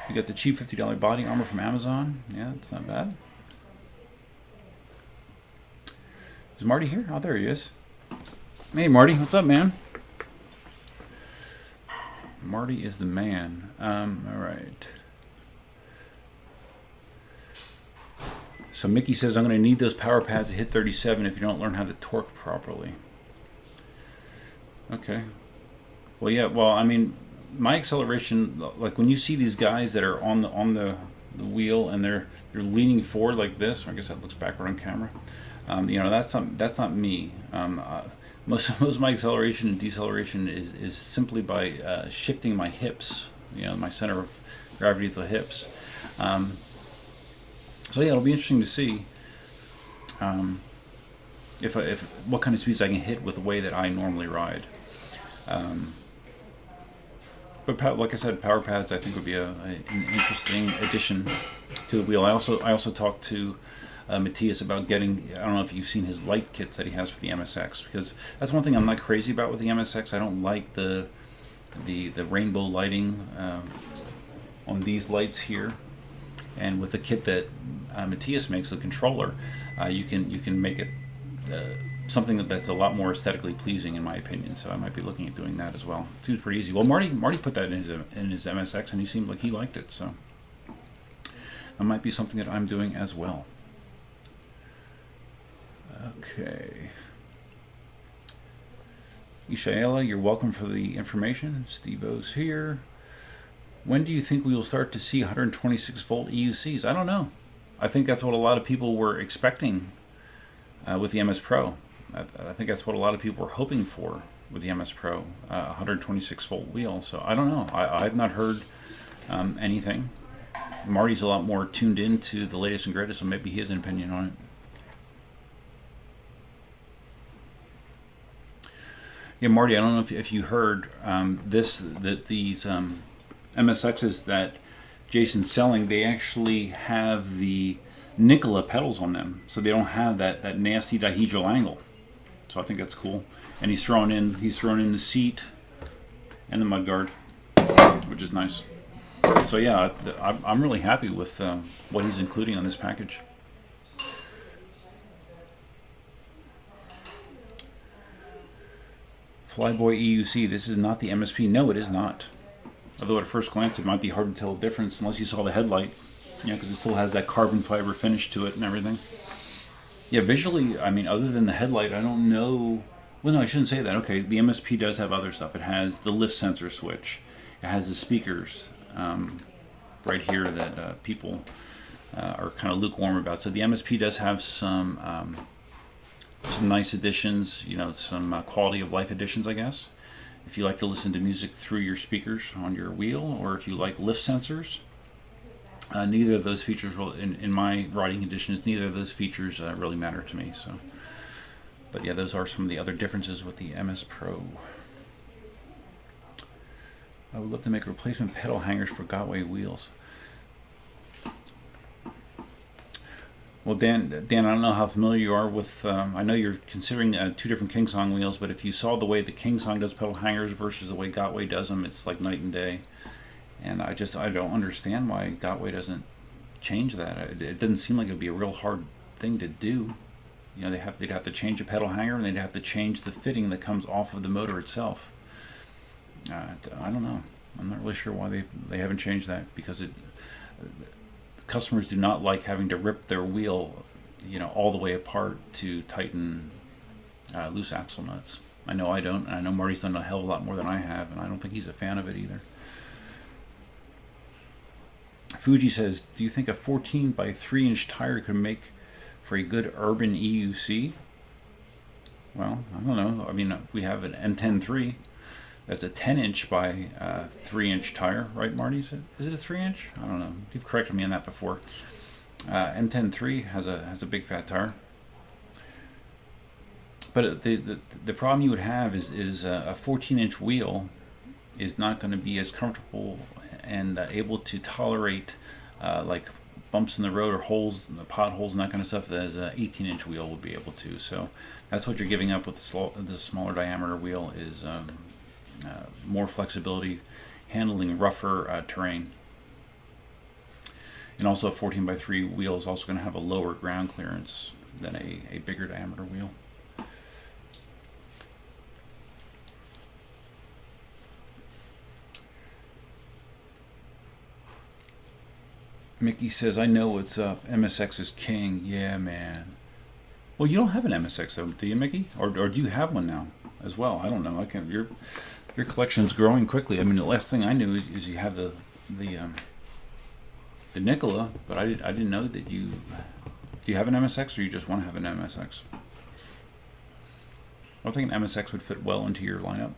You got the cheap $50 body armor from Amazon. Yeah, it's not bad. Is Marty here? Oh, there he is. Hey, Marty. What's up, man? Marty is the man. All right. So Mickey says, I'm going to need those power pads to hit 37 if you don't learn how to torque properly. Okay. Well, yeah. Well, I mean, my acceleration, like when you see these guys that are on the wheel and they're leaning forward like this. I guess that looks backward on camera. You know, that's not me. Most of my acceleration and deceleration is simply by shifting my hips. You know, my center of gravity to the hips. So yeah, it'll be interesting to see if what kind of speeds I can hit with the way that I normally ride. But like I said, power pads I think would be an interesting addition to the wheel. I also talked to Matthias about getting, I don't know if you've seen his light kits that he has for the MSX, because that's one thing I'm not crazy about with the MSX. I don't like the rainbow lighting on these lights here, and with the kit that Matthias makes, the controller, you can make it something that's a lot more aesthetically pleasing in my opinion. So I might be looking at doing that as well. Seems pretty easy. Well, Marty put that in his MSX, and he seemed like he liked it. So that might be something that I'm doing as well. Okay. Ishaela, you're welcome for the information. Steve-O's here. When do you think we will start to see 126 volt EUCs? I don't know. I think that's what a lot of people were expecting with the MS Pro. I think that's what a lot of people were hoping for with the MS Pro, 126 volt wheel. So I don't know. I've not heard anything. Marty's a lot more tuned into the latest and greatest, so maybe he has an opinion on it. Yeah, Marty, I don't know if you heard these MSXs that Jason's selling, they actually have the Nikola pedals on them, so they don't have that nasty dihedral angle. So I think that's cool. And he's thrown in the seat and the mudguard, which is nice. So yeah, I'm really happy with what he's including on this package. Flyboy EUC, this is not the MSP. No, it is not. Although at first glance it might be hard to tell the difference unless you saw the headlight. You know, because it still has that carbon fiber finish to it and everything. Yeah, visually, I mean, other than the headlight, I don't know. Well, no, I shouldn't say that. Okay, the MSP does have other stuff. It has the lift sensor switch. It has the speakers right here that people are kind of lukewarm about. So the MSP does have some some nice additions, some quality of life additions, I guess. If you like to listen to music through your speakers on your wheel, or if you like lift sensors, neither of those features will, in my riding conditions, neither of those features really matter to me. So, but yeah, those are some of the other differences with the MS Pro. I would love to make replacement pedal hangers for Gotway wheels. Well, Dan, I don't know how familiar you are with. I know you're considering 2 different KingSong wheels, but if you saw the way the KingSong does pedal hangers versus the way Gotway does them, it's like night and day. And I don't understand why Gotway doesn't change that. It doesn't seem like it would be a real hard thing to do. They'd have to change a pedal hanger, and they'd have to change the fitting that comes off of the motor itself. I don't know. I'm not really sure why they haven't changed that, because customers do not like having to rip their wheel, all the way apart to tighten loose axle nuts. I know I don't, and I know Marty's done a hell of a lot more than I have, and I don't think he's a fan of it either. Fuji says, do you think a 14 by 3 inch tire could make for a good urban EUC? Well, I don't know. I mean, we have an M10-3. That's a 10 inch by 3 inch tire, right, Marty? Is it a 3 inch? I don't know. You've corrected me on that before. M10-3 has a big fat tire. But the problem you would have is a 14 inch wheel is not going to be as comfortable and able to tolerate like bumps in the road or holes, potholes, and that kind of stuff as an 18 inch wheel would be able to. So that's what you're giving up with the smaller diameter wheel is more flexibility, handling rougher terrain. And also a 14 by 3 wheel is also going to have a lower ground clearance than a bigger diameter wheel. Mickey says, I know what's up. MSX is king. Yeah, man. Well, you don't have an MSX, though, do you, Mickey? Or do you have one now as well? I don't know. I can't. Your collection's growing quickly. I mean, the last thing I knew is you have the Nikola, but I didn't know that you. Do you have an MSX, or you just want to have an MSX? I think an MSX would fit well into your lineup.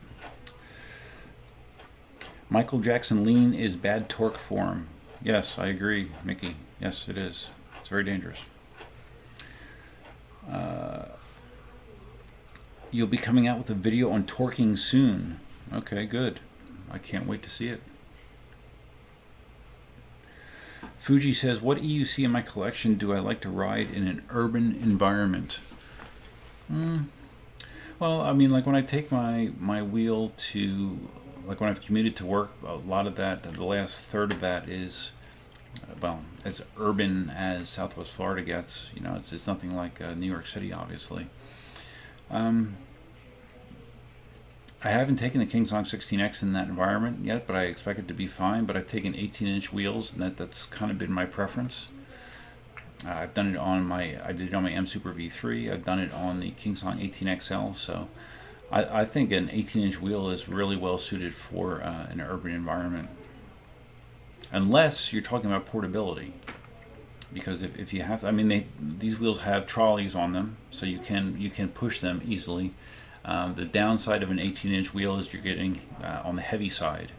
Michael Jackson lean is bad torque form. Yes, I agree, Mickey. Yes, it is. It's very dangerous. You'll be coming out with a video on torquing soon. Okay, good. I can't wait to see it. Fuji says, what EUC in my collection do I like to ride in an urban environment? Well, I mean, like when I take my wheel to, like when I've commuted to work, a lot of that, the last third of that is, well, as urban as Southwest Florida gets. You know, it's nothing like New York City, obviously. I haven't taken the KingSong 16X in that environment yet, but I expect it to be fine. But I've taken 18-inch wheels, and that's kind of been my preference. I've done it on I did it on my M Super V3. I've done it on the KingSong 18XL. So I think an 18-inch wheel is really well suited for an urban environment, unless you're talking about portability. Because if you have, I mean, these wheels have trolleys on them, so you can push them easily. The downside of an 18-inch wheel is you're getting on the heavy side.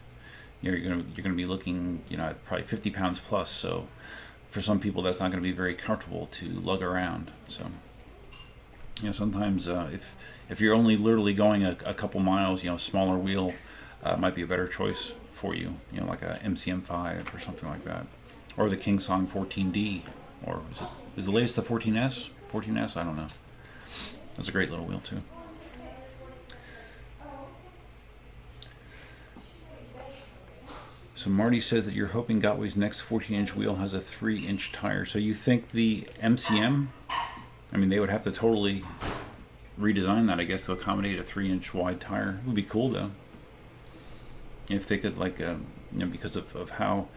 You're gonna be looking, at probably 50 pounds plus. So for some people, that's not going to be very comfortable to lug around. So sometimes if you're only literally going a couple miles, smaller wheel might be a better choice for you. Like a MCM5 or something like that, or the KingSong 14D, or is the latest the 14S? 14S? I don't know. That's a great little wheel too. So Marty says that you're hoping Gotway's next 14-inch wheel has a 3-inch tire. So you think the MCM, I mean, they would have to totally redesign that, I guess, to accommodate a 3-inch wide tire. It would be cool, though. If they could, because of how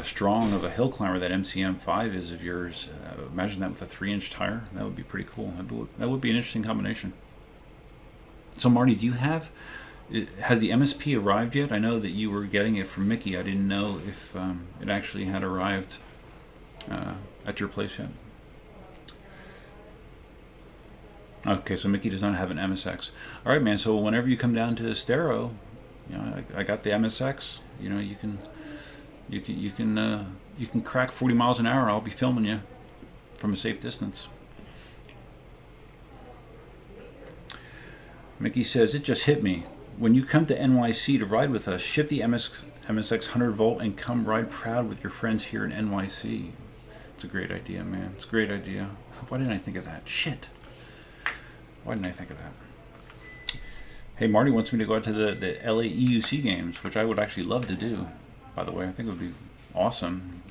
strong of a hill climber that MCM5 is of yours, imagine that with a 3-inch tire. That would be pretty cool. That would be an interesting combination. So Marty, do you have... Has the MSP arrived yet? I know that you were getting it from Mickey. I didn't know if it actually had arrived at your place yet. Okay, so Mickey does not have an MSX. All right, man. So whenever you come down to Estero, I got the MSX. You can crack 40 miles an hour. I'll be filming you from a safe distance. Mickey says, it just hit me. When you come to NYC to ride with us, ship the MSX 100 volt and come ride proud with your friends here in NYC. It's a great idea, man. It's a great idea. Why didn't I think of that? Shit. Why didn't I think of that? Hey, Marty wants me to go out to the LA EUC games, which I would actually love to do, by the way. I think it would be awesome.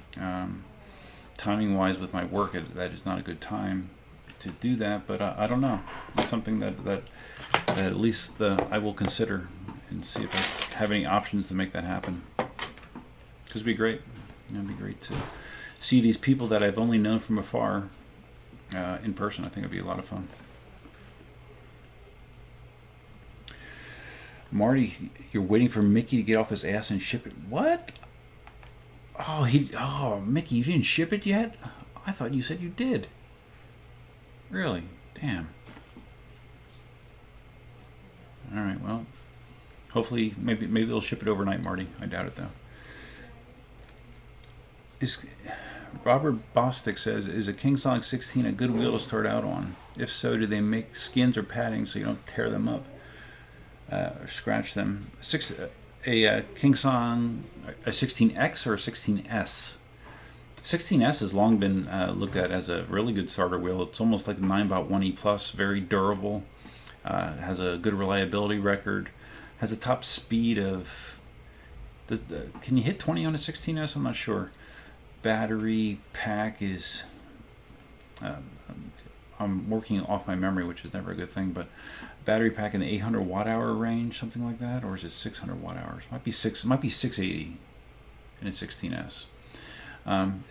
Timing-wise with my work, that is not a good time to do that, but I don't know. It's something that at least I will consider and see if I have any options to make that happen. Because it'd be great. It'd be great to see these people that I've only known from afar in person. I think it'd be a lot of fun. Marty, you're waiting for Mickey to get off his ass and ship it. What? Oh, Mickey, you didn't ship it yet? I thought you said you did. Really? Damn. All right, well, hopefully, maybe they'll ship it overnight, Marty. I doubt it, though. Robert Bostick says, is a KingSong 16 a good wheel to start out on? If so, do they make skins or padding so you don't tear them up or scratch them? A KingSong, a 16X or a 16S? 16S has long been looked at as a really good starter wheel. It's almost like the Ninebot 1E Plus, very durable, has a good reliability record, has a top speed of... can you hit 20 on a 16S? I'm not sure. Battery pack is... I'm working off my memory, which is never a good thing, but battery pack in the 800 watt hour range, something like that, or is it 600 watt hours? Might be 680 in a 16S.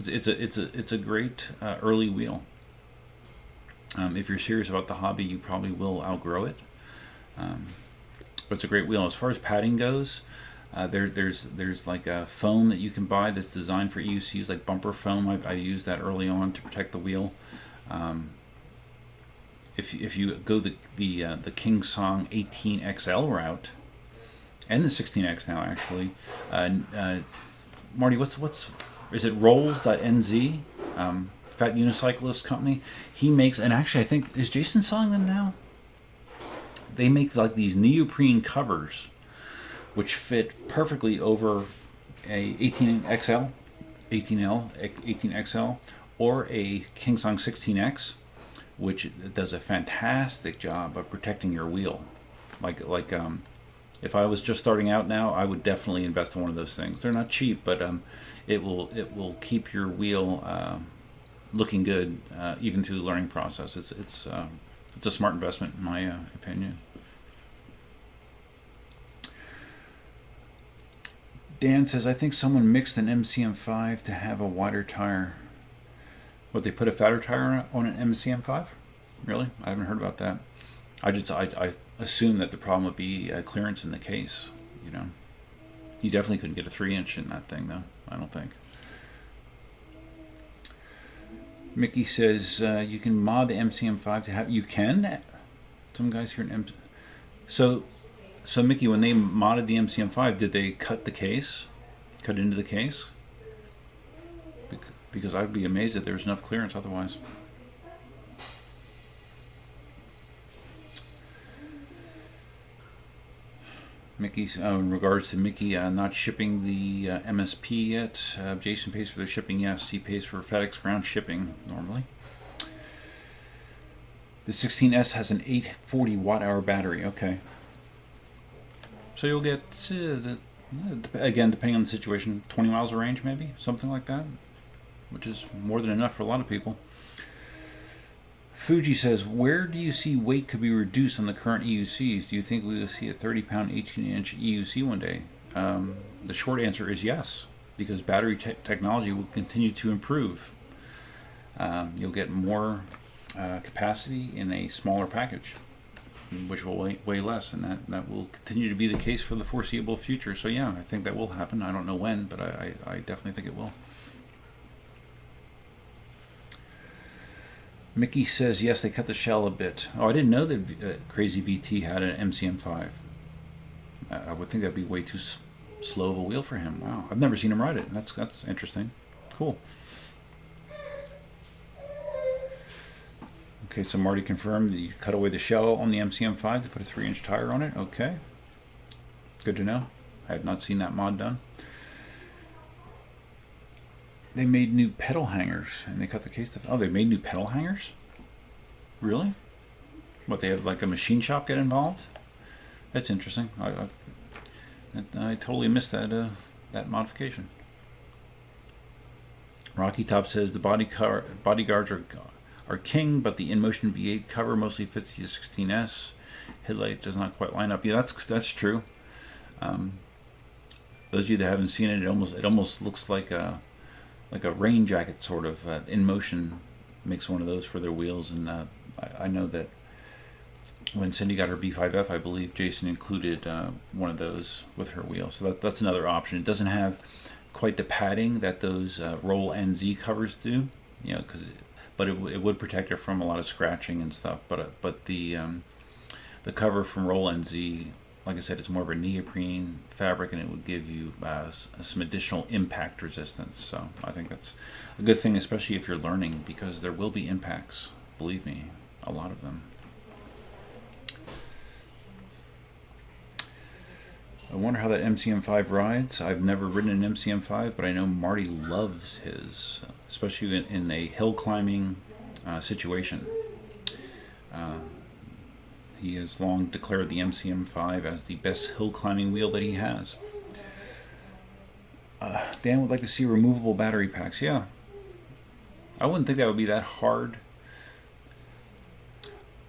It's a great early wheel. If you're serious about the hobby, you probably will outgrow it. But it's a great wheel. As far as padding goes, there's like a foam that you can buy that's designed for EUCs, like bumper foam. I used that early on to protect the wheel. If you go the KingSong 18XL route, and the 16X now actually, Marty, what's is it Rolls.nz? Fat Unicyclist Company. He makes, and actually I think, is Jason selling them now? They make like these neoprene covers which fit perfectly over a 18XL, 18XL, or a KingSong 16X, which does a fantastic job of protecting your wheel. If I was just starting out now, I would definitely invest in one of those things. They're not cheap, but it will keep your wheel looking good even through the learning process. It's a smart investment in my opinion. Dan says, I think someone mixed an MCM5 to have a wider tire. What, they put a fatter tire on an MCM5? Really? I haven't heard about that. I assume that the problem would be clearance in the case. You definitely couldn't get a 3-inch in that thing, though. I don't think. Mickey says you can mod the MCM5 to have. You can. Some guys here in So Mickey, when they modded the MCM5, did they cut the case? Cut into the case? Because I'd be amazed if there was enough clearance otherwise. Mickey's in regards to Mickey not shipping the MSP yet. Jason pays for the shipping. Yes, he pays for FedEx ground shipping normally. The 16S has an 840 watt hour battery. Okay. So you'll get, again, depending on the situation, 20 miles of range maybe, something like that, which is more than enough for a lot of people. Fuji says, where do you see weight could be reduced on the current EUCs? Do you think we will see a 30-pound, 18-inch EUC one day? The short answer is yes, because battery technology will continue to improve. You'll get more capacity in a smaller package, which will weigh less, and that will continue to be the case for the foreseeable future. So yeah, I think that will happen. I don't know when, but I definitely think it will. Mickey says, yes, they cut the shell a bit. Oh, I didn't know that Crazy VT had an MCM5. I would think that'd be way too slow of a wheel for him. Wow, I've never seen him ride it. That's interesting. Cool. Okay, so Marty confirmed that you cut away the shell on the MCM5 to put a 3-inch tire on it. Okay, good to know. I have not seen that mod done. They made new pedal hangers, and they cut the case. Oh, they made new pedal hangers? Really? What, they have like a machine shop get involved? That's interesting. I totally missed that that modification. Rocky Top says the bodyguards are king, but the Inmotion V8 cover mostly fits the 16S. Headlight does not quite line up. Yeah, that's true. Those of you that haven't seen it, it almost looks like a rain jacket sort of. Inmotion makes one of those for their wheels, and I know that when Cindy got her B5F, I believe Jason included one of those with her wheel. So that's another option. It doesn't have quite the padding that those Roll NZ covers do, you know, but it would protect it from a lot of scratching and stuff. But the cover from Roll NZ, like I said, it's more of a neoprene fabric, and it would give you some additional impact resistance. So I think that's a good thing, especially if you're learning, because there will be impacts. Believe me, a lot of them. I wonder how that MCM5 rides. I've never ridden an MCM5, but I know Marty loves his, especially in a hill climbing situation. He has long declared the MCM5 as the best hill climbing wheel that he has. Dan would like to see removable battery packs. Yeah. I wouldn't think that would be that hard.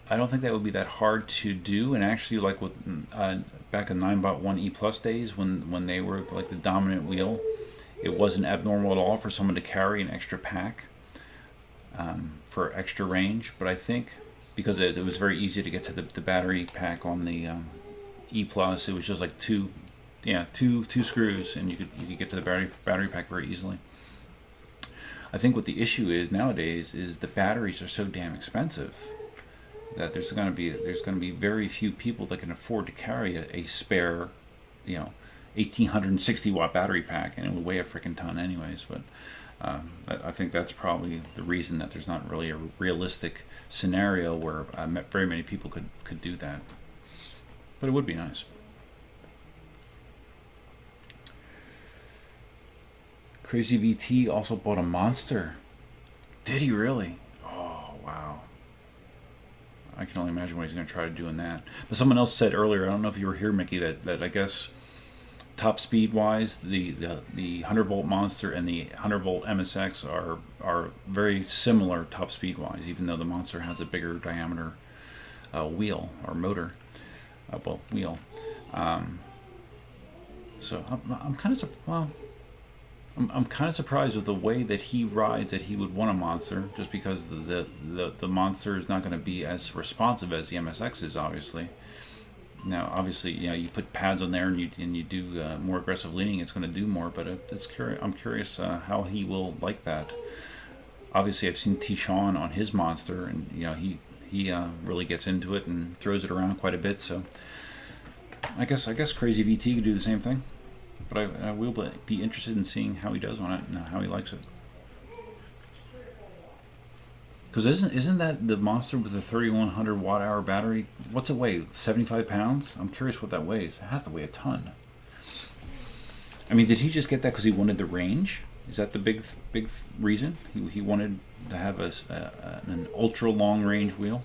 I don't think that would be that hard to do. And actually, like with back in Ninebot 1E Plus days, when they were like the dominant wheel, it wasn't abnormal at all for someone to carry an extra pack for extra range. But I think because it was very easy to get to the battery pack on the E Plus, it was just like two screws, and you could get to the battery pack very easily. I think what the issue is nowadays is the batteries are so damn expensive that there's going to be very few people that can afford to carry a spare, 1860 watt battery pack, and it would weigh a freaking ton anyways. But I think that's probably the reason that there's not really a realistic scenario where very many people could do that. But it would be nice. Crazy VT also bought a Monster. Did he really? Oh, wow. I can only imagine what he's going to try to do in that. But someone else said earlier, I don't know if you were here, Mickey, that I guess top speed wise, the 100 volt Monster and the 100 volt MSX are very similar top speed wise, even though the Monster has a bigger diameter wheel or motor, wheel. So I'm kind of I'm kind of surprised with the way that he rides that he would want a Monster, just because the Monster is not going to be as responsive as the MSX is, obviously. Now, obviously, you put pads on there and you do more aggressive leaning, it's going to do more. But I'm curious how he will like that. Obviously, I've seen T-Shawn on his Monster, and he really gets into it and throws it around quite a bit. So I guess Crazy VT could do the same thing. But I will be interested in seeing how he does on it and how he likes it. Because isn't that the Monster with the 3100 watt hour battery? What's it weigh? 75 pounds? I'm curious what that weighs. It has to weigh a ton. I mean, did he just get that because he wanted the range? Is that the big reason? He wanted to have an ultra long range wheel?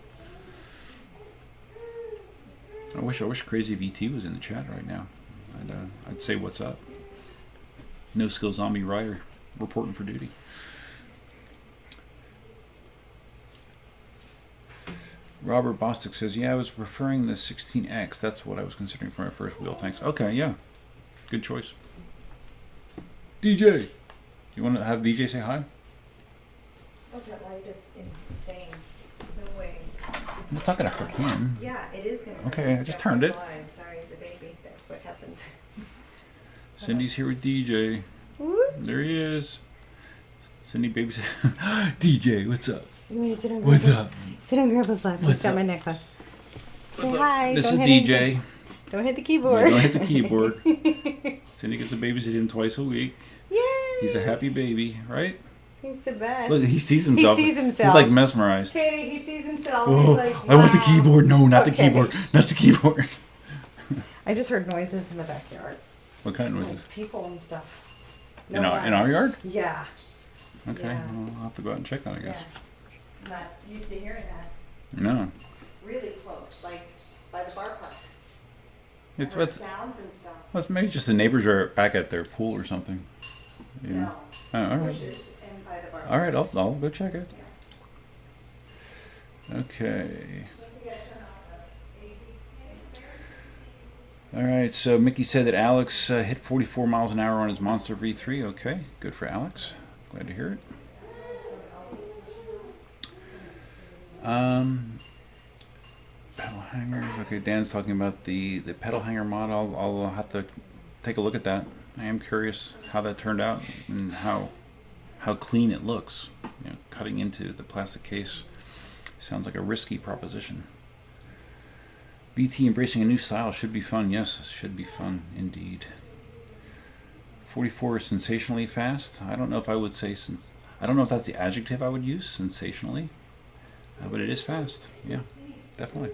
I wish Crazy VT was in the chat right now. I'd say what's up. No Skill Zombie Rider reporting for duty. Robert Bostic says, yeah, I was preferring the 16X. That's what I was considering for my first wheel. Thanks. Okay, yeah. Good choice. DJ. You want to have DJ say hi? Oh, that light is insane. No way. I'm not going to hurt him. Yeah, it is going to hurt. Okay, I just turned it. Sorry, he's a baby. That's what happens. Cindy's here with DJ. Whoop. There he is. Cindy baby said, DJ, what's up? You want to sit on What's Grandpa's? up? Sit on Grandpa's lap. What's He's got up? my necklace. What's Say up? hi. This Don't is hit DJ. anything. Don't hit the Yeah, keyboard. don't hit the keyboard. Cindy gets the babysit him twice a week. Yay! He's a happy baby, right? He's the best. Look, he sees himself. He sees himself. He's like mesmerized. Katie, he sees himself. Oh, He's like, I want the wow. keyboard. No, not the Okay. keyboard. Not the keyboard. I just heard noises in the backyard. What kind of noises? Like people and stuff. In our yard? Yeah. Okay, Yeah. well, I'll have to go out and check that, I guess. Yeah. Not used to hearing that. No. Really close, like by the bar park. It's I heard what's sounds and stuff. well, it's maybe just the neighbors are back at their pool or something. You know? No. Oh, all right. Bushes and by the bar park. All right, I'll go check it. Yeah. Okay. Once you gotta turn off the AC. All right, so Mickey said that Alex hit 44 miles an hour on his Monster V3. Okay, good for Alex. Glad to hear it. Pedal hangers. Okay, Dan's talking about the pedal hanger mod. I'll have to take a look at that. I am curious how that turned out and how clean it looks. You know, cutting into the plastic case sounds like a risky proposition. BT embracing a new style should be fun. Yes, it should be fun indeed. 44 is sensationally fast. I don't know if I would say I don't know if that's the adjective I would use, sensationally, but it is fast. Yeah, definitely.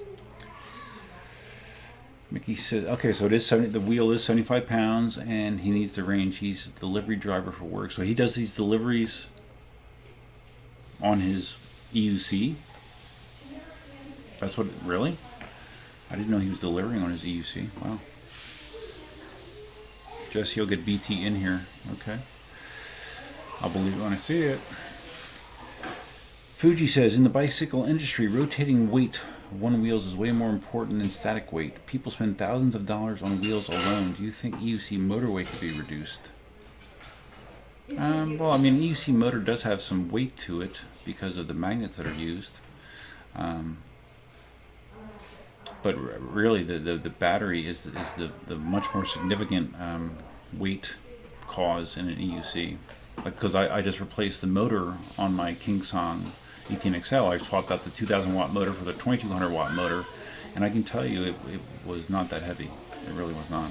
Mickey says, okay, so it is 70. The wheel is 75 pounds, and he needs the range. He's a delivery driver for work, so he does these deliveries on his EUC. That's what really. I didn't know he was delivering on his EUC. Wow. Jesse will get BT in here. Okay. I'll believe it when I see it. Fuji says, in the bicycle industry, rotating weight of one wheels is way more important than static weight. People spend thousands of dollars on wheels alone. Do you think EUC motor weight could be reduced? Well, I mean, EUC motor does have some weight to it because of the magnets that are used. But really, the battery is the much more significant weight cause in an EUC. Because I just replaced the motor on my KingSong 18XL. I swapped out the 2,000 watt motor for the 2,200 watt motor, and I can tell you it was not that heavy. It really was not.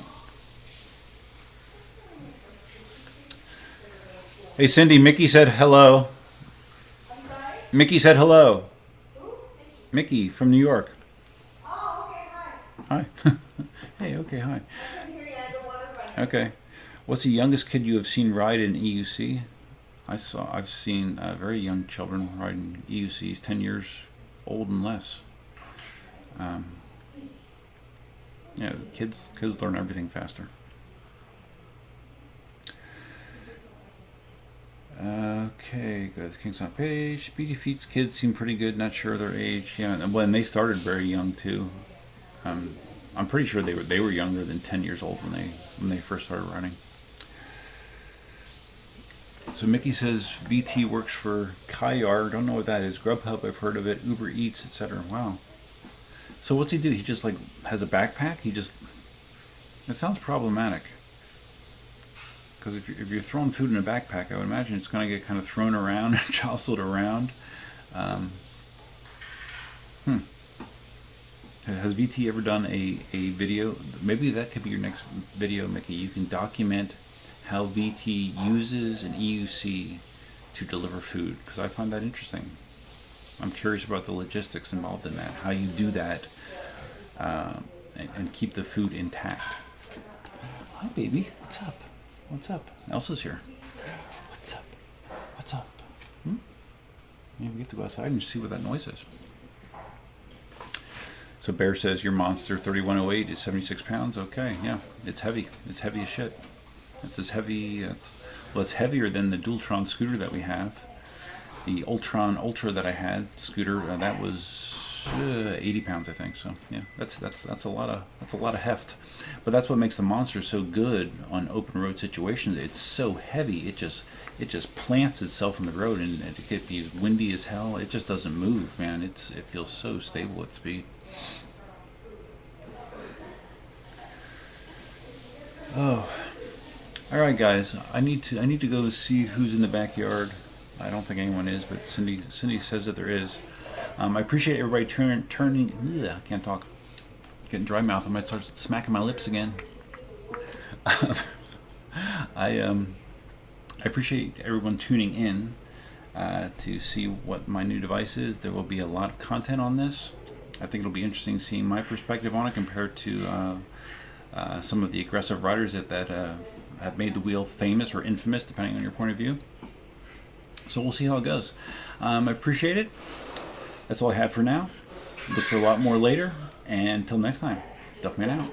Hey Cindy, Mickey said hello. I'm sorry? Mickey said hello. Who? Mickey from New York. Oh, okay, hi. Hi. Hey, okay, hi. I couldn't hear you. I had the water running. Okay. What's the youngest kid you have seen ride in EUC? I've seen very young children riding EUCs, 10 years old and less. Yeah, kids learn everything faster. Okay, go to the KingSong page. Speedy Feet's kids seem pretty good. Not sure their age. Yeah, and when they started very young too. I'm pretty sure they were younger than 10 years old when they first started riding. So Mickey says VT works for Kayar. Don't know what that is. Grubhub, I've heard of it. Uber Eats, etc. Wow. So what's he do? He just like has a backpack. It sounds problematic. Because if you're throwing food in a backpack, I would imagine it's going to get kind of thrown around and jostled around. Has VT ever done a video? Maybe that could be your next video, Mickey. You can document how VT uses an EUC to deliver food, because I find that interesting. I'm curious about the logistics involved in that, how you do that and keep the food intact. Hi, baby. What's up? What's up? Elsa's here. What's up? What's up? Yeah, we get to go outside and see what that noise is. So Bear says your Monster 3108 is 76 pounds. Okay, yeah, it's heavy. It's heavy as shit. It's as heavy. It's heavier than the Dualtron scooter that we have. The Ultron Ultra that I had scooter that was 80 pounds, I think. So yeah, that's a lot of heft. But that's what makes the Monster so good on open road situations. It's so heavy. It just plants itself in the road, and it could be windy as hell. It just doesn't move, man. It feels so stable at speed. Oh, all right, guys. I need to go see who's in the backyard. I don't think anyone is, but Cindy says that there is. I appreciate everybody turning. Ugh, I can't talk. Getting dry mouth. I might start smacking my lips again. I appreciate everyone tuning in to see what my new device is. There will be a lot of content on this. I think it'll be interesting seeing my perspective on it compared to some of the aggressive riders that have made the wheel famous or infamous, depending on your point of view. So we'll see how it goes. I appreciate it. That's all I have for now. Look for a lot more later. And until next time, Duffman out.